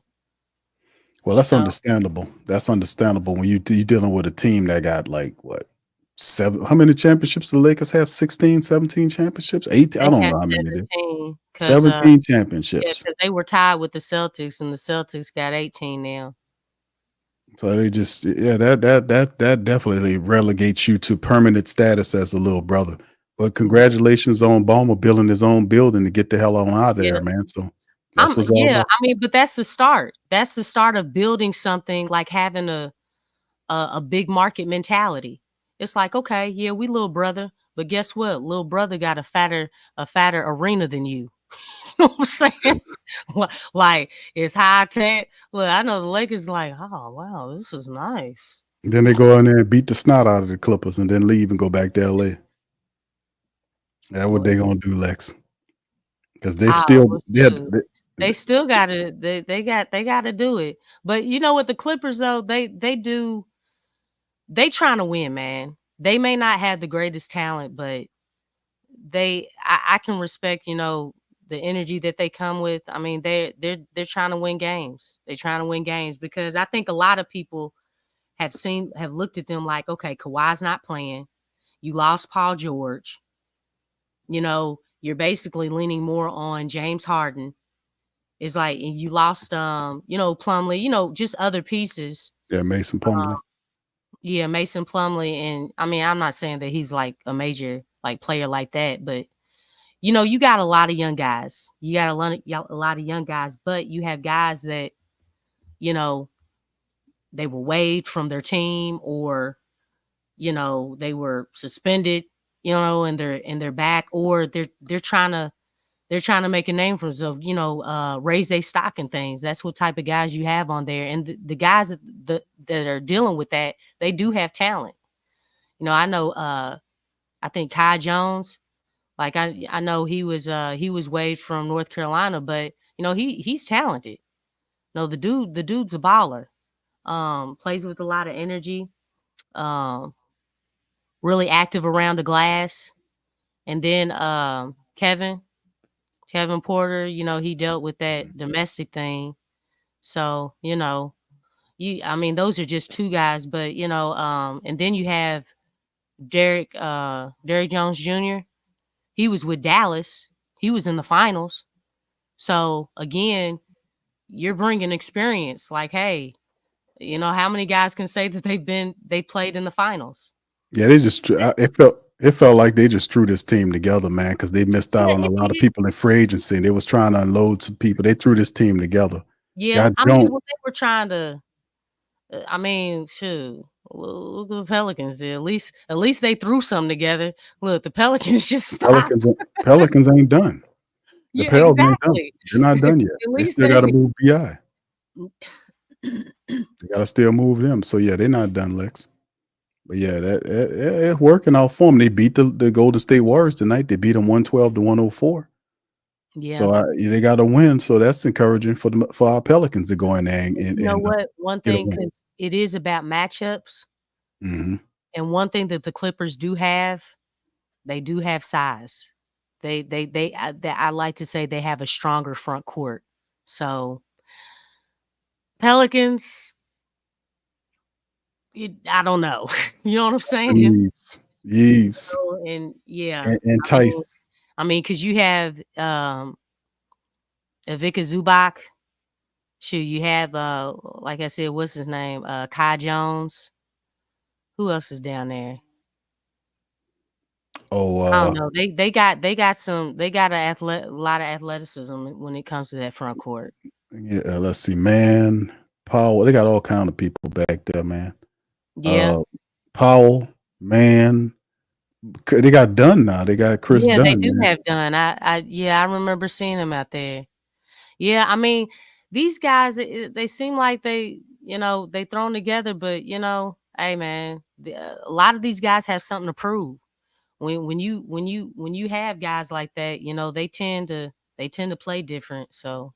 Well, that's So understandable. That's understandable when you dealing with a team that got like what, seven? How many championships the Lakers have? 16, 17 championships? 18? I they don't had know how many it is. 17 because 17 yeah, championships. because they were tied with the Celtics, and the Celtics got 18 now. So they just, yeah, that definitely relegates you to permanent status as a little brother. But Yeah, congratulations on Ballmer building his own building to get the hell on out of yeah. there, man. So that's what's all Yeah, about. I mean, but that's the start. That's the start of building something, like having a big market mentality. It's like, okay, yeah, we little brother, but guess what? Little brother got a fatter arena than you. You know what I'm saying? Like it's high tech. Look, I know the Lakers like, oh wow, this is nice. Then they go in there and beat the snot out of the Clippers and then leave and go back to LA. That's what they Well, gonna do, Lex. Because well, shoot. They still gotta they gotta do it. But you know what, the Clippers though, they trying to win, man. They may not have the greatest talent, but I can respect, the energy that they come with. I mean, they're trying to win games. They're trying to win games because I think a lot of people have looked at them like, okay, Kawhi's not playing. You lost Paul George. You're basically leaning more on James Harden. It's like, and you lost Plumlee, just other pieces. Yeah, Mason Plumlee. Yeah, Mason Plumlee, and I mean, I'm not saying that he's like a major like player like that, but you got a lot of young guys. You got a lot of young guys, but you have guys that you know they were waived from their team, or they were suspended, and they're back, or they're trying to make a name for themselves, raise their stock and things. That's what type of guys you have on there, and the guys that are dealing with that, they do have talent. I know. I think Kai Jones. Like I know he was waived from North Carolina, but he's talented. No, the dude's a baller. Plays with a lot of energy. Um, really active around the glass. And then Kevin Porter, he dealt with that domestic thing. So, I mean, those are just two guys, but and then you have Derrick Jones Jr. He was with Dallas. He was in the finals. So again, you're bringing experience. Like, hey, how many guys can say that they played in the finals? Yeah, they just it felt like they just threw this team together, man, because they missed out Yeah, on a it lot of did. people in free agency. And they was trying to unload some people. They threw this team together. Yeah, God I mean, don't. well, they were trying to. I mean, shoot. Look what the Pelicans did. At least they threw something together. Look, the Pelicans just stopped. Pelicans ain't done. The Yeah, Pels ain't done. exactly. They're not done yet. At They least still got to they. move BI. They got to still move them. So yeah, they're not done, Lex. But yeah, it's working out for them. They beat the Golden State Warriors tonight. They beat them 112-104. Yeah. So they got to win. So that's encouraging for our Pelicans to go in there and You know what? One get a thing, win. because it is about matchups, Mhm. and one thing that the Clippers do have, they do have size. I like to say they have a stronger front court. So Pelicans, I don't know. You know what I'm saying? Yeeves. So, and yeah, And I mean, Tice. because you have Ivica Zubac. Shoot, you have like I said, what's his name? Kai Jones. Who else is down there? I don't know. They got a lot of athleticism when it comes to that front court. Yeah, let's see, man. Powell. They got all kind of people back there, man. Yeah. Powell, man. They got Dunn now. They got Chris Yeah, Dunn. they do man. have Dunn. I remember seeing him out there. Yeah, I mean, these guys, they seem like they thrown together, but hey man, a lot of these guys have something to prove. When you have guys like that, they tend to play different. So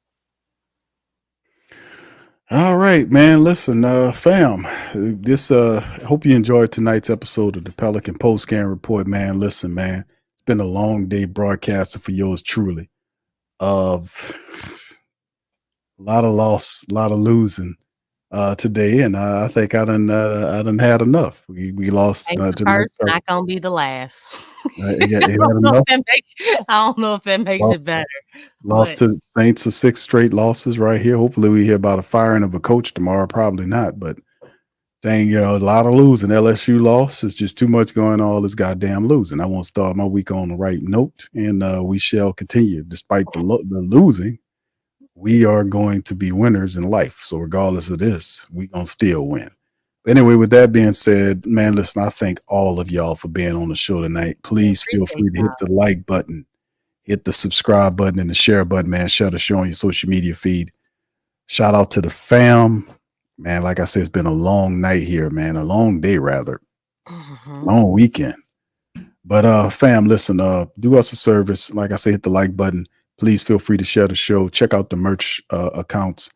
All right, man. Listen, fam. This hope you enjoyed tonight's episode of the Pelican Post Game Report, man. Listen, man. It's been a long day broadcasting for yours truly. A lot of loss, a lot of losing today, and I think I done had enough. We lost ain't the tonight. first, not gonna be the last. It I had don't know enough. I don't know if that makes it better. Lost to the Saints of 6 straight losses right here. Hopefully we hear about a firing of a coach tomorrow. Probably not, but dang, a lot of losing. LSU loss. It's just too much going on, all this goddamn losing. I want to start my week on the right note, and we shall continue. Despite the losing, we are going to be winners in life. So regardless of this, we going to still win. Anyway, with that being said, man, listen, I thank all of y'all for being on the show tonight. Please feel free to hit the like button, hit the subscribe button, and the share button, man. Share the show on your social media feed. Shout out to the fam. Man, like I said, it's been a long night here, man. A long day, rather. Long weekend. But fam, listen, do us a service. Like I said, hit the like button. Please feel free to share the show. Check out the merch accounts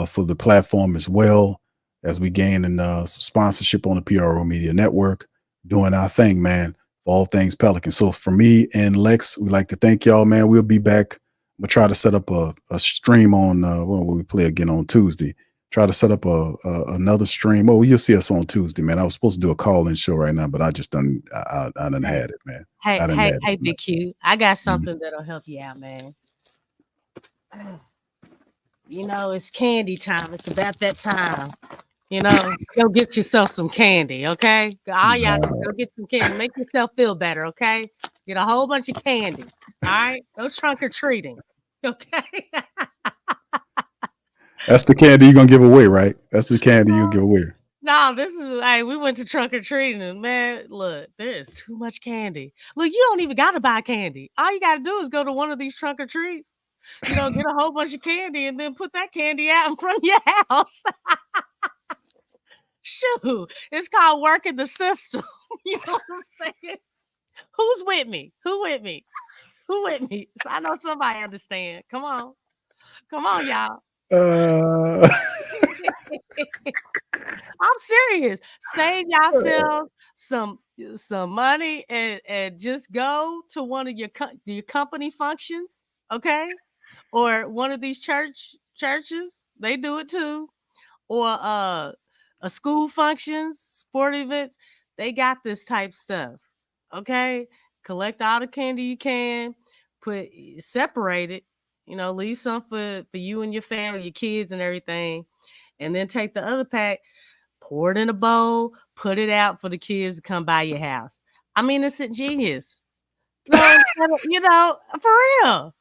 for the platform as well, as we gain some sponsorship on the PRO Media Network. Doing our thing, man, for all things Pelican. So for me and Lex, we'd like to thank y'all, man. We'll be back. We'll try to set up a stream on when we play again on Tuesday. Try to set up another stream. Oh, you'll see us on Tuesday, man. I was supposed to do a call-in show right now, but I just done had it, man. Hey, Big Q, I got something that'll help you out, man. It's candy time. It's about that time. Go get yourself some candy, okay? All y'all just go get some candy. Make yourself feel better, okay? Get a whole bunch of candy. All right? No trunk or treating. Okay. That's the candy you're gonna give away, right? That's the candy you'll give away. No, we went to trunk or treating, and man, look, there is too much candy. Look, you don't even gotta buy candy. All you gotta do is go to one of these trunk or treats, get a whole bunch of candy, and then put that candy out in front of your house. Shoot, it's called working the system. You know what I'm saying? Who's with me? Who with me? Who with me? So I know somebody understand. Come on, y'all. I'm serious. Save yourselves some money and just go to one of your company functions, okay? Or one of these churches. They do it too. Or a school functions, sport events. They got this type stuff. Okay? Collect all the candy you can, separate it, leave some for you and your family, your kids and everything. And then take the other pack, pour it in a bowl, put it out for the kids to come by your house. I mean, it's ingenious. No, for real.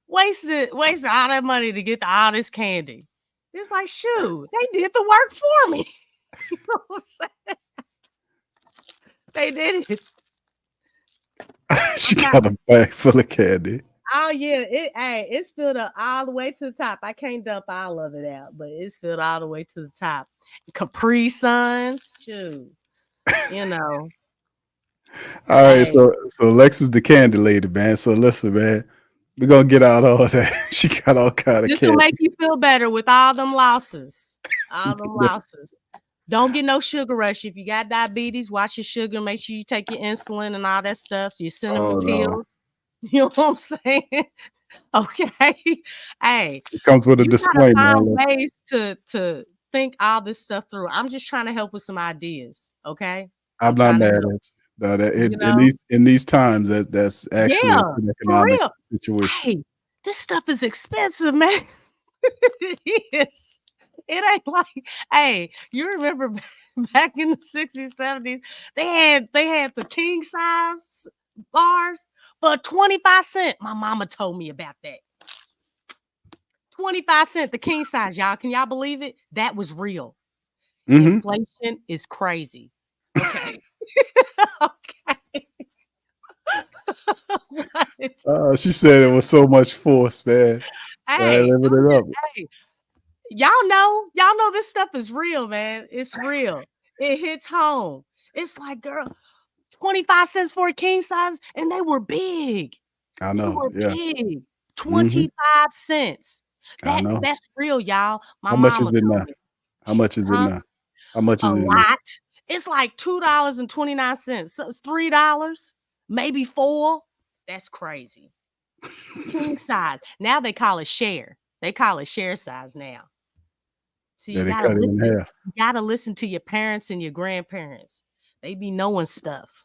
Wasted all that money to get all this candy. It's like, shoot, they did the work for me. You know what I'm saying? They did it. She got a bag full of candy. Oh yeah, it's filled up all the way to the top. I can't dump all of it out, but it's filled all the way to the top. Capri Suns, shoot. You know. All right, Hey. so Lexxah's the candy lady, man. So listen, man, we're gonna get out all that. She got all kind of This will candy. make you feel better with all them losses. All them losses. Don't get no sugar rush. If you got diabetes, watch your sugar. Make sure you take your insulin and all that stuff. Your cinnamon Oh, no. pills. You know what I'm saying? Okay. Hey, It comes with a you gotta disclaimer. find ways to think all this stuff through. I'm just trying to help with some ideas. Okay. I'm not trying to mad help. at you. No, that You in know? these times, that's actually Yeah, an for economic real. situation. Hey, this stuff is expensive, man. It is. It ain't like, hey, you remember back in the 60s, 70s, they had the king size bars for 25 cents. My mama told me about that. 25 cents, the king size, y'all. Can y'all believe it? That was real. Mhm. Inflation is crazy. Okay. Okay. What? She said it was so much force, man. Hey, Living it up. hey, y'all know this stuff is real, man. It's real. It hits home. It's like, girl, 25 cents for a king size, and they were big. I They know. were Yeah. big. 25 cents. I know. That's real, y'all. My How much mama is it told now? me. How much is it Huh? now? How much A is it now? lot. It's like $2.29. So it's $3, maybe $4. That's crazy. King size. Now they call it share. They call it share size now. So Yeah, you they gotta cut it in listen. half. You gotta listen to your parents and your grandparents. They be knowing stuff.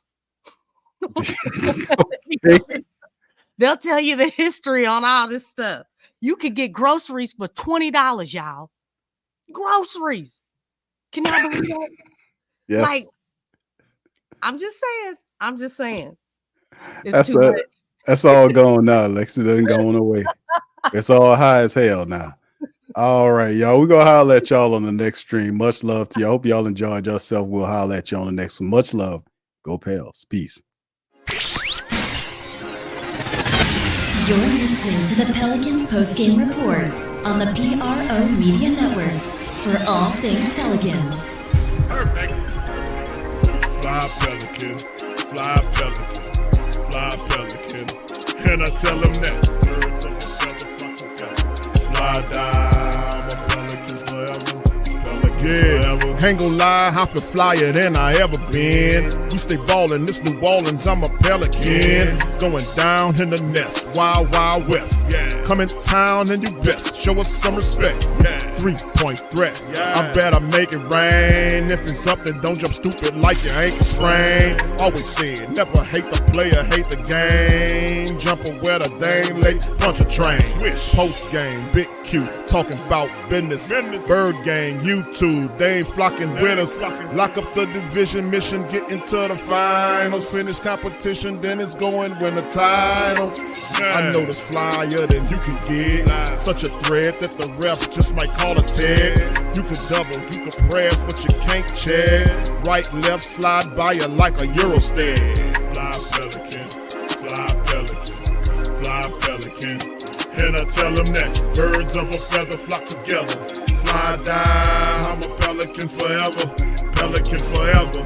They'll tell you the history on all this stuff. You could get groceries for $20, y'all. Groceries. Can y'all believe that? Yes. Like, I'm just saying. It's That's too much. that's all gone now. Lexxah doesn't going away. It's all high as hell now. All right, y'all. We're gonna holler at y'all on the next stream. Much love to you. I hope y'all enjoyed yourself. We'll holler at you on the next one. Much love. Go Pels. Peace. You're listening to the Pelicans postgame report on the PRO Media Network for all things Pelicans. Perfect. Fly Pelican, fly Pelican, fly Pelican. And I tell them that. Birds of a feather flock together. Fly down, I'm a Pelican forever. Pelican forever. Ain't gon' lie, I feel flyer than I ever been. We stay ballin', this New Orleans, I'm a Pelican. It's going down in the nest, wild, wild west. Come in town and you best, show us some respect. 3-point threat, I better make it rain. If it's something, don't jump stupid like your ankle sprain. Always saying, never hate the player, hate the game. Jumper where the dame late, punch a train. Post game, big Q, talking about business. Bird gang, YouTube, they ain't flocking with us. Lock up the division mission, get into the finals. Finish competition, then it's going win the title. I know this flyer than you can get. Such a threat that the ref just might call a tag. You could double, you could press, but you can't check. Right, left, slide by you like a Eurostep. Fly Pelican, fly Pelican, fly Pelican. And I tell them that birds of a feather flock together. Fly down, I'm a Pelican forever, Pelican forever.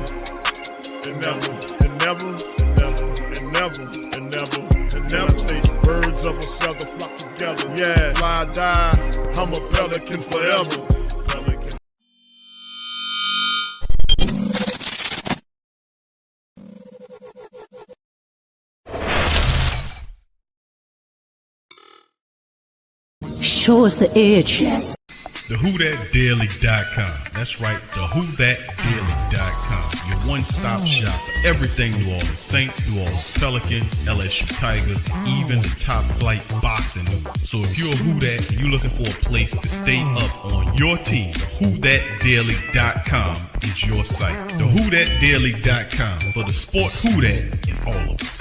And never, and never, and never, and never, and never, and never say birds of a feather flock together. Yeah, fly die, I'm a Pelican forever. Pelican. Show us the edge. TheWhoThatDaily.com. That's right, TheWhoThatDaily.com. Your one-stop shop for everything New Orleans Saints, New Orleans Pelicans, LSU Tigers, even the top flight boxing news. So if you're a Who That and you're looking for a place to stay up on your team, TheWhoThatDaily.com is your site. TheWhoThatDaily.com for the sport Who That in all of us.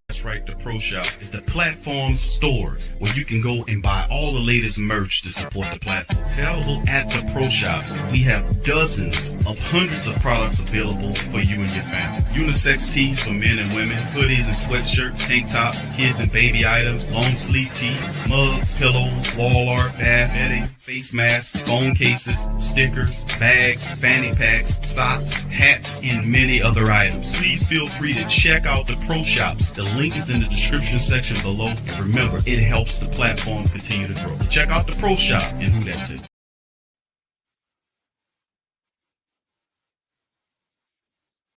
That's right, like the Pro Shop is the platform store where you can go and buy all the latest merch to support the platform. Available at the Pro Shops, we have dozens of hundreds of products available for you and your family. Unisex tees for men and women, hoodies and sweatshirts, tank tops, kids and baby items, long sleeve tees, mugs, pillows, wall art, bath bedding, face masks, phone cases, stickers, bags, fanny packs, socks, hats, and many other items. Please feel free to check out the Pro Shops. The link is in the description section below. Remember, it helps the platform continue to grow. Check out the Pro Shop and who that too.